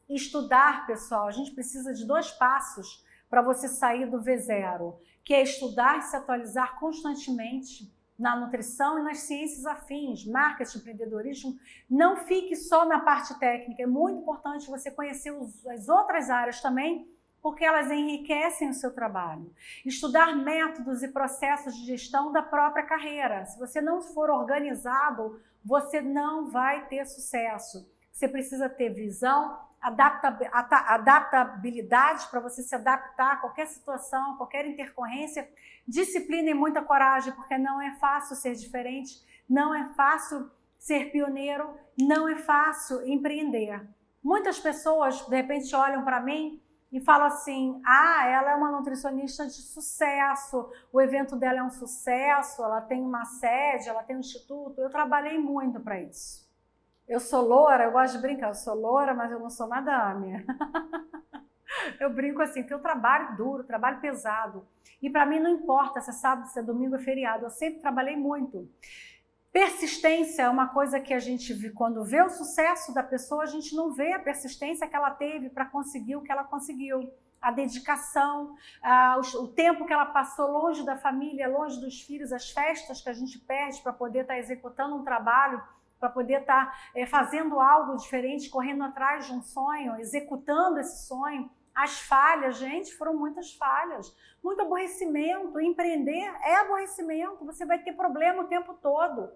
Estudar, pessoal, a gente precisa de 2 passos para você sair do V0. que é estudar e se atualizar constantemente na nutrição e nas ciências afins, marketing, empreendedorismo. Não fique só na parte técnica, é muito importante você conhecer as outras áreas também, porque elas enriquecem o seu trabalho. Estudar métodos e processos de gestão da própria carreira. Se você não for organizado, você não vai ter sucesso. Você precisa ter visão, adaptabilidade para você se adaptar a qualquer situação, qualquer intercorrência, disciplina e muita coragem, porque não é fácil ser diferente, não é fácil ser pioneiro, não é fácil empreender. Muitas pessoas, de repente, olham para mim e falam assim, ela é uma nutricionista de sucesso, o evento dela é um sucesso, ela tem uma sede, ela tem um instituto. Eu trabalhei muito para isso. Eu sou loura, eu gosto de brincar, eu sou loura, mas eu não sou madame. Eu brinco assim, que eu trabalho duro, trabalho pesado. E para mim não importa se é sábado, se é domingo, é feriado, eu sempre trabalhei muito. Persistência é uma coisa que a gente vê, quando vê o sucesso da pessoa, a gente não vê a persistência que ela teve para conseguir o que ela conseguiu. A dedicação, o tempo que ela passou longe da família, longe dos filhos, as festas que a gente perde para poder estar executando um trabalho, para poder estar fazendo algo diferente, correndo atrás de um sonho, executando esse sonho. As falhas, gente, foram muitas falhas, muito aborrecimento. Empreender é aborrecimento, você vai ter problema o tempo todo.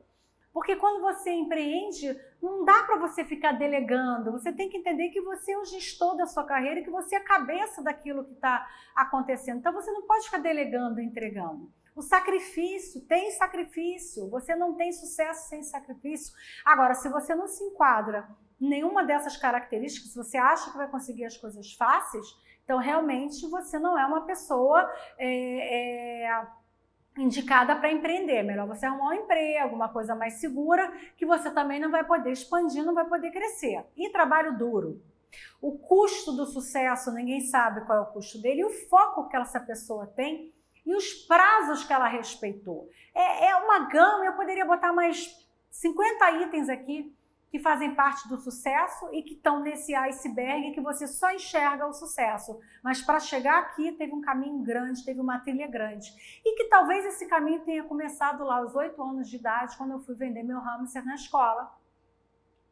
Porque quando você empreende, não dá para você ficar delegando, você tem que entender que você é o gestor da sua carreira e que você é a cabeça daquilo que está acontecendo. Então você não pode ficar delegando e entregando. O sacrifício, tem sacrifício, você não tem sucesso sem sacrifício. Agora, se você não se enquadra em nenhuma dessas características, se você acha que vai conseguir as coisas fáceis, então realmente você não é uma pessoa indicada para empreender. Melhor você arrumar um emprego, uma coisa mais segura, que você também não vai poder expandir, não vai poder crescer. E trabalho duro. O custo do sucesso, ninguém sabe qual é o custo dele, e o foco que essa pessoa tem, e os prazos que ela respeitou. É uma gama, eu poderia botar mais 50 itens aqui que fazem parte do sucesso e que estão nesse iceberg que você só enxerga o sucesso. Mas para chegar aqui teve um caminho grande, teve uma trilha grande. E que talvez esse caminho tenha começado lá aos 8 anos de idade, quando eu fui vender meu hamster na escola.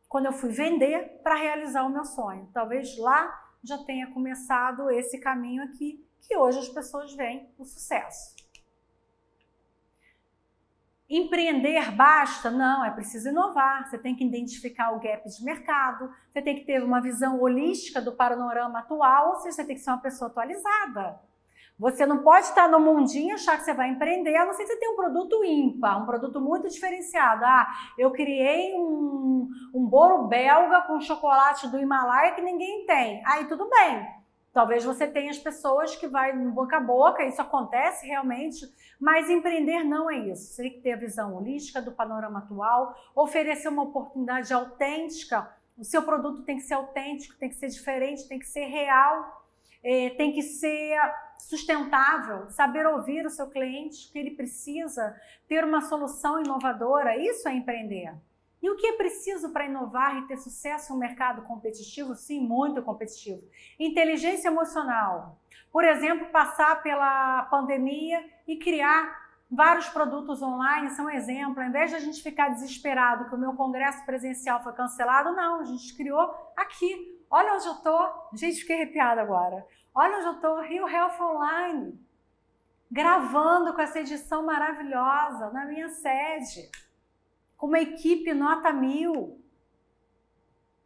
Quando eu fui vender para realizar o meu sonho. Talvez lá já tenha começado esse caminho aqui, que hoje as pessoas veem o sucesso. Empreender basta? Não, é preciso inovar. Você tem que identificar o gap de mercado, você tem que ter uma visão holística do panorama atual, ou seja, você tem que ser uma pessoa atualizada. Você não pode estar no mundinho e achar que você vai empreender, a não ser que você tenha um produto ímpar, um produto muito diferenciado. Eu criei um bolo belga com chocolate do Himalaia que ninguém tem. Aí tudo bem. Talvez você tenha as pessoas que vai boca a boca, isso acontece realmente, mas empreender não é isso. Você tem que ter a visão holística do panorama atual, oferecer uma oportunidade autêntica. O seu produto tem que ser autêntico, tem que ser diferente, tem que ser real, tem que ser sustentável, saber ouvir o seu cliente, o que ele precisa, ter uma solução inovadora, isso é empreender. E o que é preciso para inovar e ter sucesso em um mercado competitivo? Sim, muito competitivo. Inteligência emocional. Por exemplo, passar pela pandemia e criar vários produtos online, são um exemplo. Ao invés de a gente ficar desesperado que o meu congresso presencial foi cancelado, não, a gente criou aqui. Olha onde eu estou. Gente, fiquei arrepiada agora. Olha onde eu estou, Rio Health Online. Gravando com essa edição maravilhosa na minha sede. Uma equipe nota 1000,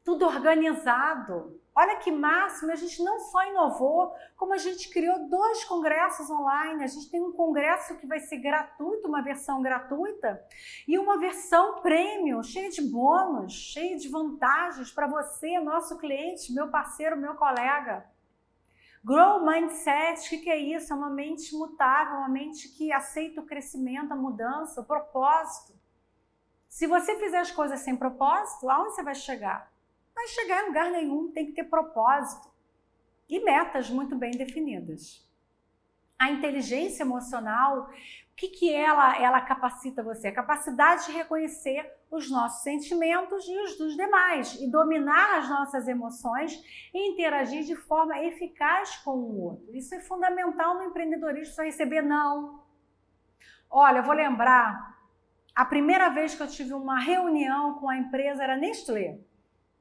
tudo organizado. Olha que máximo, a gente não só inovou, como a gente criou 2 congressos online. A gente tem um congresso que vai ser gratuito, uma versão gratuita, e uma versão premium, cheia de bônus, cheia de vantagens para você, nosso cliente, meu parceiro, meu colega. Grow Mindset, o que é isso? É uma mente mutável, uma mente que aceita o crescimento, a mudança, o propósito. Se você fizer as coisas sem propósito, aonde você vai chegar? Não vai chegar em lugar nenhum, tem que ter propósito. E metas muito bem definidas. A inteligência emocional, que ela capacita você? A capacidade de reconhecer os nossos sentimentos e os dos demais e dominar as nossas emoções e interagir de forma eficaz com o outro. Isso é fundamental no empreendedorismo, você receber não. Olha, eu vou lembrar, a primeira vez que eu tive uma reunião com a empresa era Nestlé.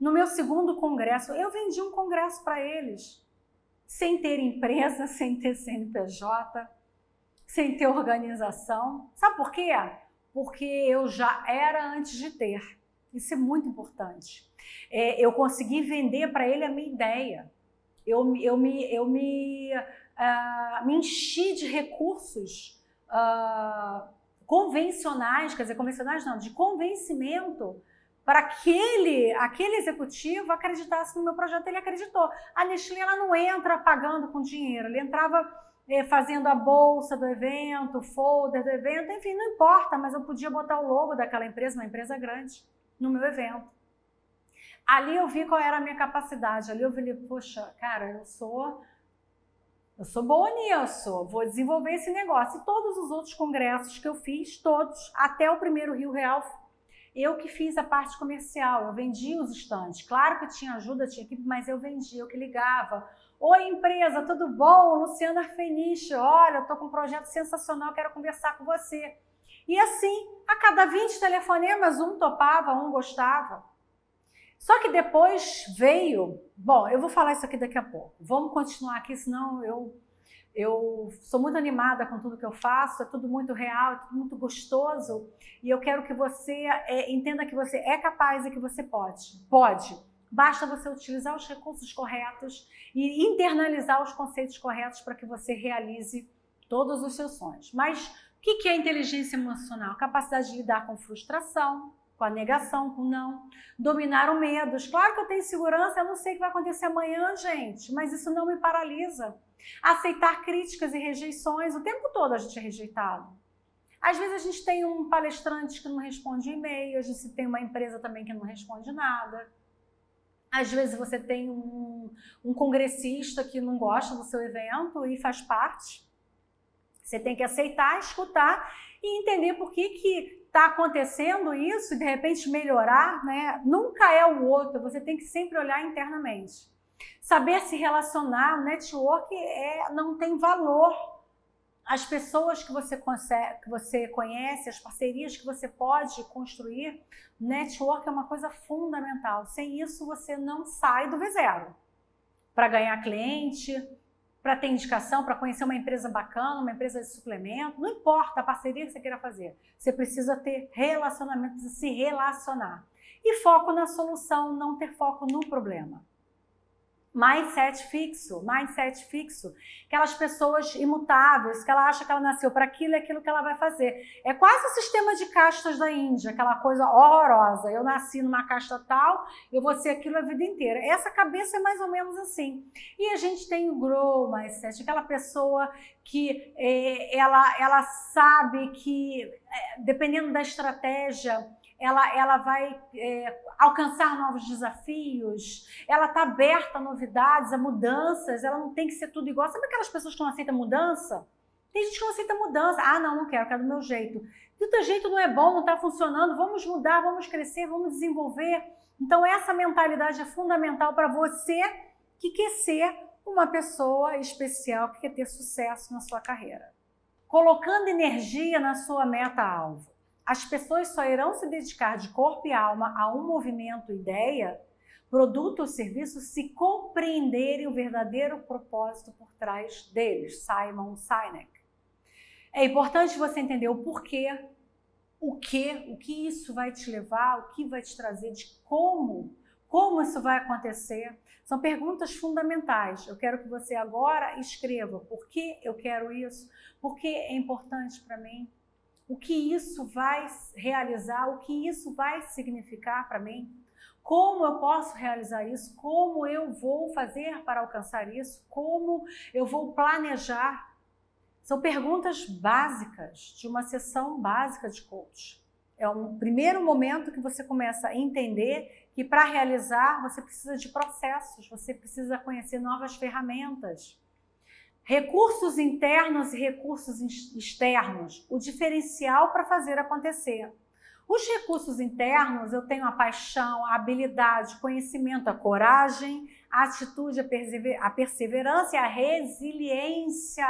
No meu segundo congresso, eu vendi um congresso para eles, sem ter empresa, sem ter CNPJ, sem ter organização. Sabe por quê? Porque eu já era antes de ter. Isso é muito importante. Eu consegui vender para ele a minha ideia. Eu me enchi de recursos convencionais, quer dizer, convencionais não, de convencimento para aquele executivo acreditasse no meu projeto. Ele acreditou. A Nestlé, ela não entra pagando com dinheiro, ele entrava fazendo a bolsa do evento, o folder do evento, enfim, não importa, mas eu podia botar o logo daquela empresa, uma empresa grande, no meu evento. Ali eu vi qual era a minha capacidade, ali eu vi, poxa, cara, eu sou boa nisso, vou desenvolver esse negócio. E todos os outros congressos que eu fiz, todos, até o primeiro Rio Real, eu que fiz a parte comercial, eu vendia os estandes. Claro que eu tinha ajuda, tinha equipe, mas eu vendia, eu que ligava. Oi, empresa, tudo bom? Luciana Feniche, olha, eu estou com um projeto sensacional, quero conversar com você. E assim, a cada 20 telefonemas, um topava, um gostava. Só que depois veio... Bom, eu vou falar isso aqui daqui a pouco. Vamos continuar aqui, senão eu sou muito animada com tudo que eu faço, é tudo muito real, é tudo muito gostoso, e eu quero que você entenda que você é capaz e que você pode. Basta você utilizar os recursos corretos e internalizar os conceitos corretos para que você realize todos os seus sonhos. Mas o que é inteligência emocional? Capacidade de lidar com frustração, com a negação, com o não, dominar o medo. Claro que eu tenho segurança, eu não sei o que vai acontecer amanhã, gente, mas isso não me paralisa. Aceitar críticas e rejeições, o tempo todo a gente é rejeitado. Às vezes a gente tem um palestrante que não responde e-mail, a gente tem uma empresa também que não responde nada. Às vezes você tem um congressista que não gosta do seu evento e faz parte. Você tem que aceitar, escutar e entender por que está acontecendo isso e de repente melhorar, né? Nunca é o outro, você tem que sempre olhar internamente. Saber se relacionar, o network não tem valor. As pessoas que você conhece, as parcerias que você pode construir, network é uma coisa fundamental. Sem isso, você não sai do V0. Para ganhar cliente, para ter indicação, para conhecer uma empresa bacana, uma empresa de suplemento, não importa a parceria que você queira fazer. Você precisa ter relacionamento, precisa se relacionar. E foco na solução, não ter foco no problema. Mindset fixo. Aquelas pessoas imutáveis, que ela acha que ela nasceu para aquilo e aquilo que ela vai fazer. É quase o sistema de castas da Índia, aquela coisa horrorosa. Eu nasci numa casta tal, eu vou ser aquilo a vida inteira. Essa cabeça é mais ou menos assim. E a gente tem o Grow Mindset, aquela pessoa que ela sabe que, dependendo da estratégia, ela vai alcançar novos desafios, ela está aberta a novidades, a mudanças, ela não tem que ser tudo igual. Sabe aquelas pessoas que não aceitam mudança? Tem gente que não aceita mudança. Ah, não quero do meu jeito. Do teu jeito não é bom, não está funcionando, vamos mudar, vamos crescer, vamos desenvolver. Então essa mentalidade é fundamental para você que quer ser uma pessoa especial, que quer ter sucesso na sua carreira. Colocando energia na sua meta-alvo. As pessoas só irão se dedicar de corpo e alma a um movimento, ideia, produto ou serviço se compreenderem o verdadeiro propósito por trás deles. Simon Sinek. É importante você entender o porquê, o que isso vai te levar, o que vai te trazer, de como isso vai acontecer. São perguntas fundamentais. Eu quero que você agora escreva por que eu quero isso, por que é importante para mim, o que isso vai realizar, o que isso vai significar para mim, como eu posso realizar isso, como eu vou fazer para alcançar isso, como eu vou planejar. São perguntas básicas de uma sessão básica de coach. É um primeiro momento que você começa a entender que para realizar você precisa de processos, você precisa conhecer novas ferramentas. Recursos internos e recursos externos, o diferencial para fazer acontecer. Os recursos internos, eu tenho a paixão, a habilidade, o conhecimento, a coragem, a atitude, a perseverança e a resiliência.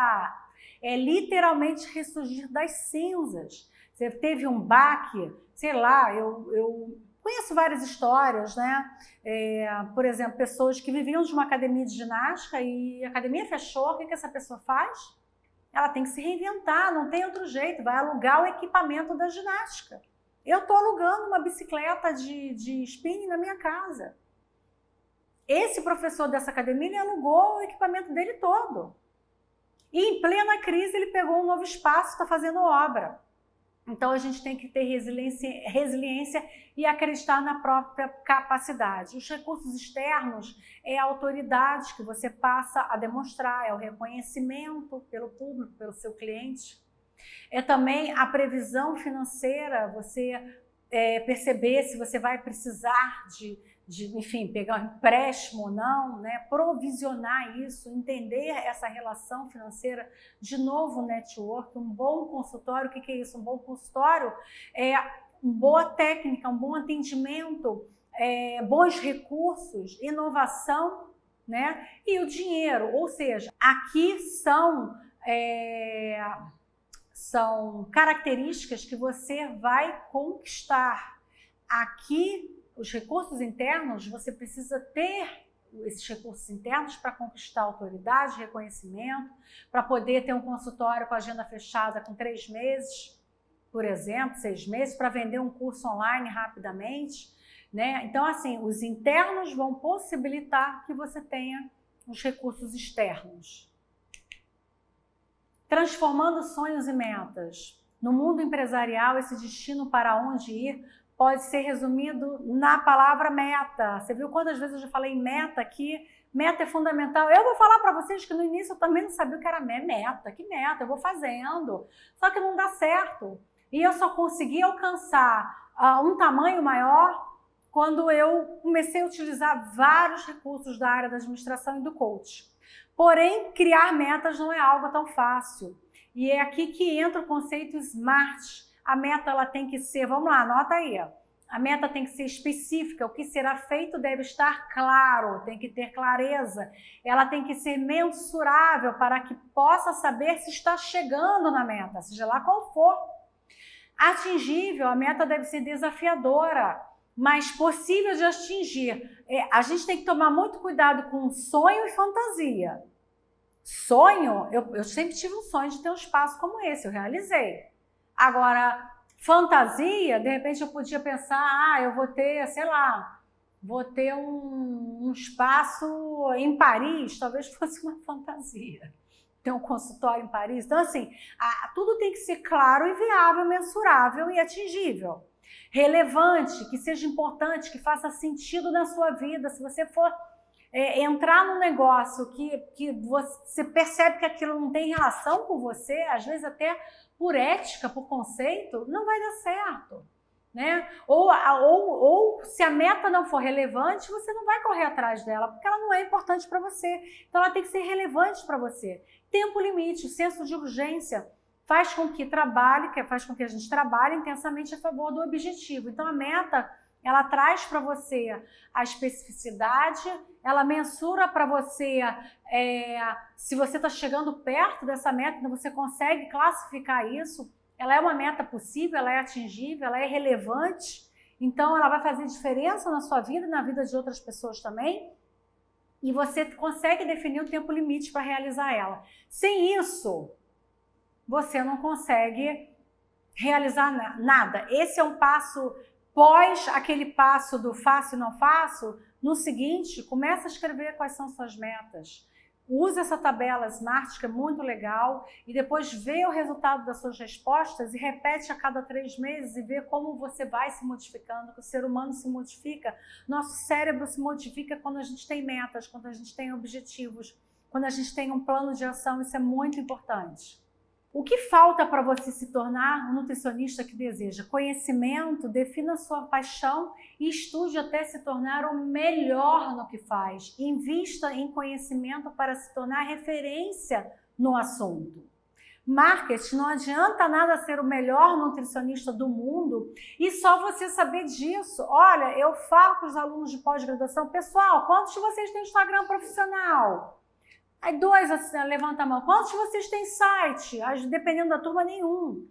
É literalmente ressurgir das cinzas. Você teve um baque, sei lá, eu conheço várias histórias, né? Por exemplo, pessoas que viviam de uma academia de ginástica e a academia fechou, o que essa pessoa faz? Ela tem que se reinventar, não tem outro jeito, vai alugar o equipamento da ginástica. Eu estou alugando uma bicicleta de spinning na minha casa. Esse professor dessa academia, ele alugou o equipamento dele todo. E em plena crise ele pegou um novo espaço, está fazendo obra. Então a gente tem que ter resiliência e acreditar na própria capacidade. Os recursos externos é a autoridade que você passa a demonstrar, é o reconhecimento pelo público, pelo seu cliente. É também a previsão financeira, você perceber se você vai precisar enfim, pegar um empréstimo ou não, né? Provisionar isso, entender essa relação financeira, de novo network, um bom consultório. O que é isso? Um bom consultório é uma boa técnica, um bom atendimento, bons recursos, inovação, né? E o dinheiro, ou seja, aqui são características que você vai conquistar. Aqui, os recursos internos, você precisa ter esses recursos internos para conquistar autoridade, reconhecimento, para poder ter um consultório com agenda fechada com 3 meses, por exemplo, 6 meses, para vender um curso online rapidamente, né? Então, assim, os internos vão possibilitar que você tenha os recursos externos. Transformando sonhos e metas. No mundo empresarial, esse destino para onde ir pode ser resumido na palavra meta. Você viu quantas vezes eu já falei meta aqui? Meta é fundamental. Eu vou falar para vocês que no início eu também não sabia o que era meta. Que meta? Eu vou fazendo. Só que não dá certo. E eu só consegui alcançar um tamanho maior quando eu comecei a utilizar vários recursos da área da administração e do coach. Porém, criar metas não é algo tão fácil. E é aqui que entra o conceito SMART. A meta ela tem que ser, vamos lá, anota aí. A meta tem que ser específica, o que será feito deve estar claro, tem que ter clareza. Ela tem que ser mensurável para que possa saber se está chegando na meta, seja lá qual for. Atingível, a meta deve ser desafiadora, mas possível de atingir. A gente tem que tomar muito cuidado com sonho e fantasia. Sonho, eu sempre tive um sonho de ter um espaço como esse, eu realizei. Agora, fantasia, de repente eu podia pensar, eu vou ter, sei lá, vou ter um espaço em Paris, talvez fosse uma fantasia. Ter um consultório em Paris. Então, assim, tudo tem que ser claro e viável, mensurável e atingível. Relevante, que seja importante, que faça sentido na sua vida. Se você for entrar num negócio que você percebe que aquilo não tem relação com você, às vezes até por ética, por conceito, não vai dar certo, né? Ou se a meta não for relevante, você não vai correr atrás dela, porque ela não é importante para você. Então ela tem que ser relevante para você. Tempo limite, o senso de urgência faz com que a gente trabalhe intensamente a favor do objetivo. Então a meta, ela traz para você a especificidade, ela mensura para você se você está chegando perto dessa meta, então você consegue classificar isso. Ela é uma meta possível, ela é atingível, ela é relevante, então ela vai fazer diferença na sua vida e na vida de outras pessoas também, e você consegue definir o tempo limite para realizar ela. Sem isso, você não consegue realizar nada. Esse é um passo pós aquele passo do faço e não faço. No seguinte, começa a escrever quais são suas metas. Use essa tabela SMART, que é muito legal, e depois vê o resultado das suas respostas e repete a cada 3 meses e vê como você vai se modificando, que o ser humano se modifica, nosso cérebro se modifica quando a gente tem metas, quando a gente tem objetivos, quando a gente tem um plano de ação. Isso é muito importante. O que falta para você se tornar um nutricionista que deseja? Conhecimento, defina sua paixão e estude até se tornar o melhor no que faz. Invista em conhecimento para se tornar referência no assunto. Marketing, não adianta nada ser o melhor nutricionista do mundo e só você saber disso. Olha, eu falo com os alunos de pós-graduação, pessoal, quantos de vocês têm Instagram profissional? Aí 2 assim, levanta a mão. Quantos de vocês têm site? Dependendo da turma, nenhum.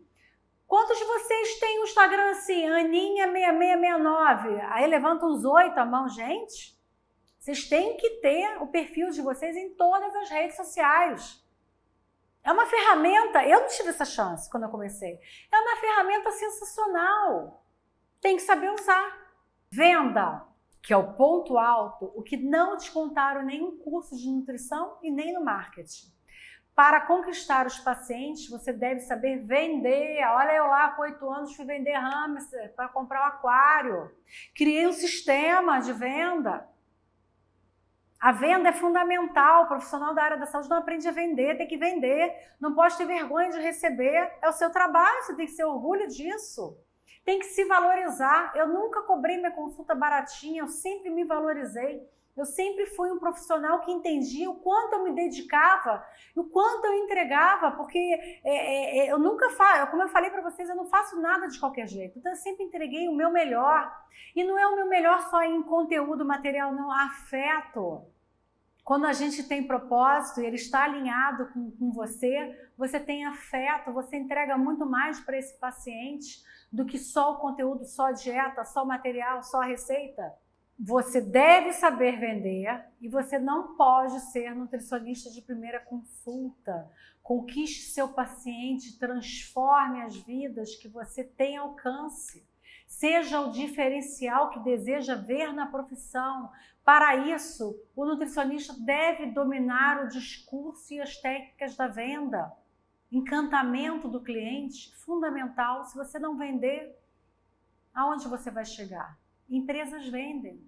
Quantos de vocês têm o Instagram assim, Aninha6669? Aí levanta uns 8 a mão, gente. Vocês têm que ter o perfil de vocês em todas as redes sociais. É uma ferramenta, eu não tive essa chance quando eu comecei. É uma ferramenta sensacional. Tem que saber usar. Venda, que é o ponto alto, o que não descontaram em nenhum curso de nutrição e nem no marketing. Para conquistar os pacientes, você deve saber vender. Olha, eu lá com 8 anos fui vender hamster para comprar um aquário. Criei um sistema de venda. A venda é fundamental, o profissional da área da saúde não aprende a vender, tem que vender, não pode ter vergonha de receber, é o seu trabalho, você tem que ter orgulho disso, tem que se valorizar. Eu nunca cobrei minha consulta baratinha, eu sempre me valorizei, eu sempre fui um profissional que entendia o quanto eu me dedicava, o quanto eu entregava, porque eu nunca faço, como eu falei para vocês, eu não faço nada de qualquer jeito, então eu sempre entreguei o meu melhor, e não é o meu melhor só em conteúdo material, não, afeto. Quando a gente tem propósito e ele está alinhado com você, você tem afeto, você entrega muito mais para esse paciente do que só o conteúdo, só a dieta, só o material, só a receita. Você deve saber vender e você não pode ser nutricionista de primeira consulta. Conquiste seu paciente, transforme as vidas que você tem alcance. Seja o diferencial que deseja ver na profissão. Para isso, o nutricionista deve dominar o discurso e as técnicas da venda. Encantamento do cliente, fundamental. Se você não vender, aonde você vai chegar? Empresas vendem.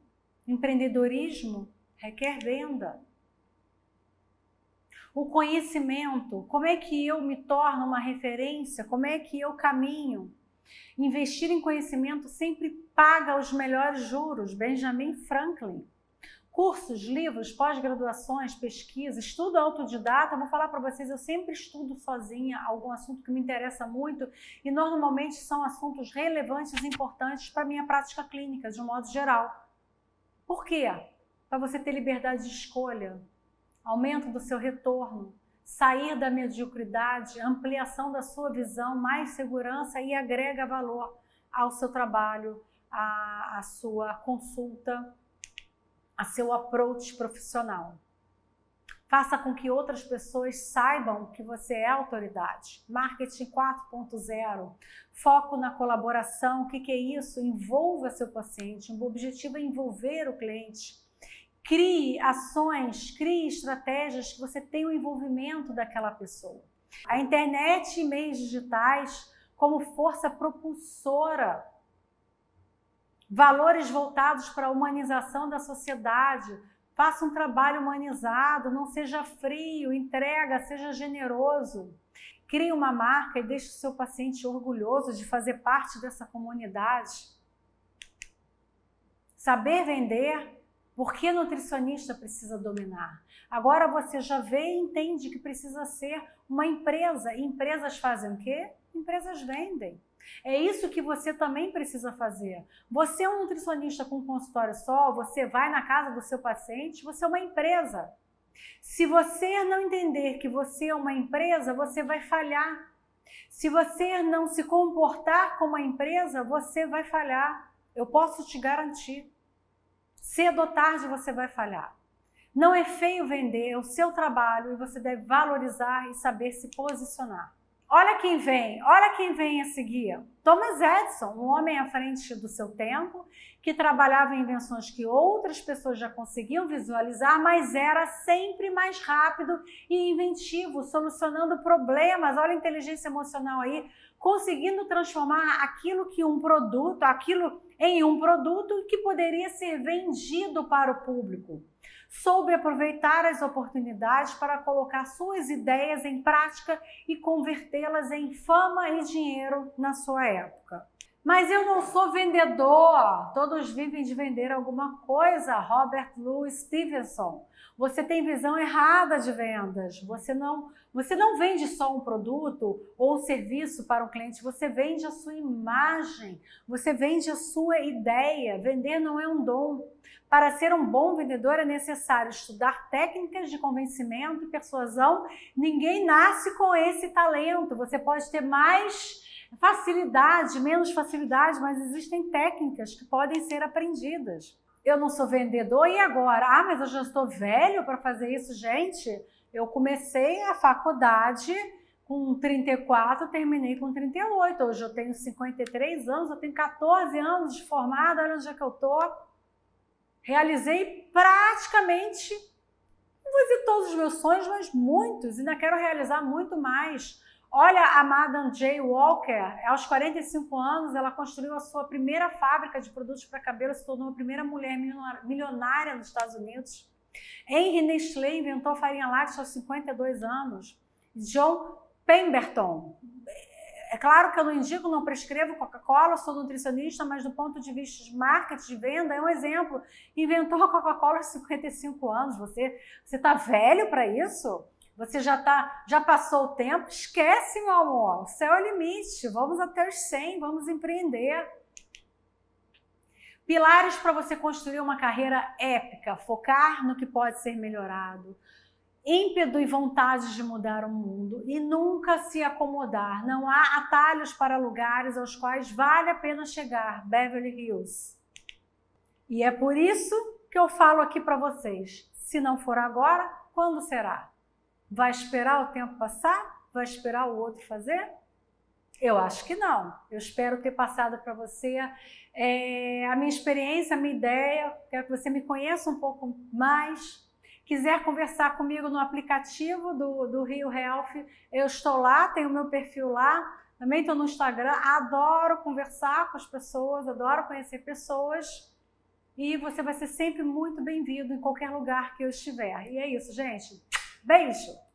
Empreendedorismo requer venda. O conhecimento, como é que eu me torno uma referência? Como é que eu caminho? Investir em conhecimento sempre paga os melhores juros. Benjamin Franklin. Cursos, livros, pós-graduações, pesquisa, estudo autodidata. Vou falar para vocês, eu sempre estudo sozinha algum assunto que me interessa muito e normalmente são assuntos relevantes e importantes para a minha prática clínica, de um modo geral. Por quê? Para você ter liberdade de escolha, aumento do seu retorno, sair da mediocridade, ampliação da sua visão, mais segurança e agrega valor ao seu trabalho, à sua consulta, a seu approach profissional. Faça com que outras pessoas saibam que você é autoridade. Marketing 4.0, foco na colaboração. O que é isso? Envolva seu paciente. O objetivo é envolver o cliente. Crie ações, crie estratégias que você tenha o envolvimento daquela pessoa. A internet e meios digitais como força propulsora. Valores voltados para a humanização da sociedade. Faça um trabalho humanizado, não seja frio, entrega, seja generoso. Crie uma marca e deixe o seu paciente orgulhoso de fazer parte dessa comunidade. Saber vender, porque nutricionista precisa dominar. Agora você já vê e entende que precisa ser uma empresa. E empresas fazem o quê? Empresas vendem. É isso que você também precisa fazer. Você é um nutricionista com um consultório só, você vai na casa do seu paciente, você é uma empresa. Se você não entender que você é uma empresa, você vai falhar. Se você não se comportar como uma empresa, você vai falhar. Eu posso te garantir. Cedo ou tarde você vai falhar. Não é feio vender, é o seu trabalho e você deve valorizar e saber se posicionar. Olha quem vem a seguir. Thomas Edison, um homem à frente do seu tempo, que trabalhava em invenções que outras pessoas já conseguiam visualizar, mas era sempre mais rápido e inventivo, solucionando problemas. Olha a inteligência emocional aí, conseguindo transformar aquilo em um produto que poderia ser vendido para o público. Soube aproveitar as oportunidades para colocar suas ideias em prática e convertê-las em fama e dinheiro na sua época. Mas eu não sou vendedor, todos vivem de vender alguma coisa. Robert Louis Stevenson. Você tem visão errada de vendas. Você não vende só um produto ou um serviço para um cliente, você vende a sua imagem, você vende a sua ideia. Vender não é um dom. Para ser um bom vendedor é necessário estudar técnicas de convencimento e persuasão. Ninguém nasce com esse talento. Você pode ter mais facilidade, menos facilidade, mas existem técnicas que podem ser aprendidas. Eu não sou vendedor e agora? Ah, mas eu já estou velho para fazer isso, gente. Eu comecei a faculdade com 34, terminei com 38. Hoje eu tenho 53 anos, eu tenho 14 anos de formada, olha onde é que eu estou. Realizei praticamente, não vou dizer todos os meus sonhos, mas muitos, ainda quero realizar muito mais. Olha a Madame J. Walker, aos 45 anos, ela construiu a sua primeira fábrica de produtos para cabelo, se tornou a primeira mulher milionária nos Estados Unidos. Henry Nestlé inventou farinha láctea aos 52 anos. John Pemberton. É claro que eu não indico, não prescrevo Coca-Cola, sou nutricionista, mas do ponto de vista de marketing, de venda, é um exemplo. Inventou a Coca-Cola aos 55 anos. Você está velho para isso? Você já passou o tempo? Esquece, meu amor. O céu é o limite. Vamos até os 100, vamos empreender. Pilares para você construir uma carreira épica. Focar no que pode ser melhorado. Ímpeto e vontade de mudar o mundo. E nunca se acomodar. Não há atalhos para lugares aos quais vale a pena chegar. Beverly Hills. E é por isso que eu falo aqui para vocês. Se não for agora, quando será? Vai esperar o tempo passar? Vai esperar o outro fazer? Eu acho que não. Eu espero ter passado para você a minha experiência, a minha ideia. Quero que você me conheça um pouco mais. Quiser conversar comigo no aplicativo do Rio Health, eu estou lá, tenho o meu perfil lá. Também estou no Instagram. Adoro conversar com as pessoas, adoro conhecer pessoas. E você vai ser sempre muito bem-vindo em qualquer lugar que eu estiver. E é isso, gente. Beijo!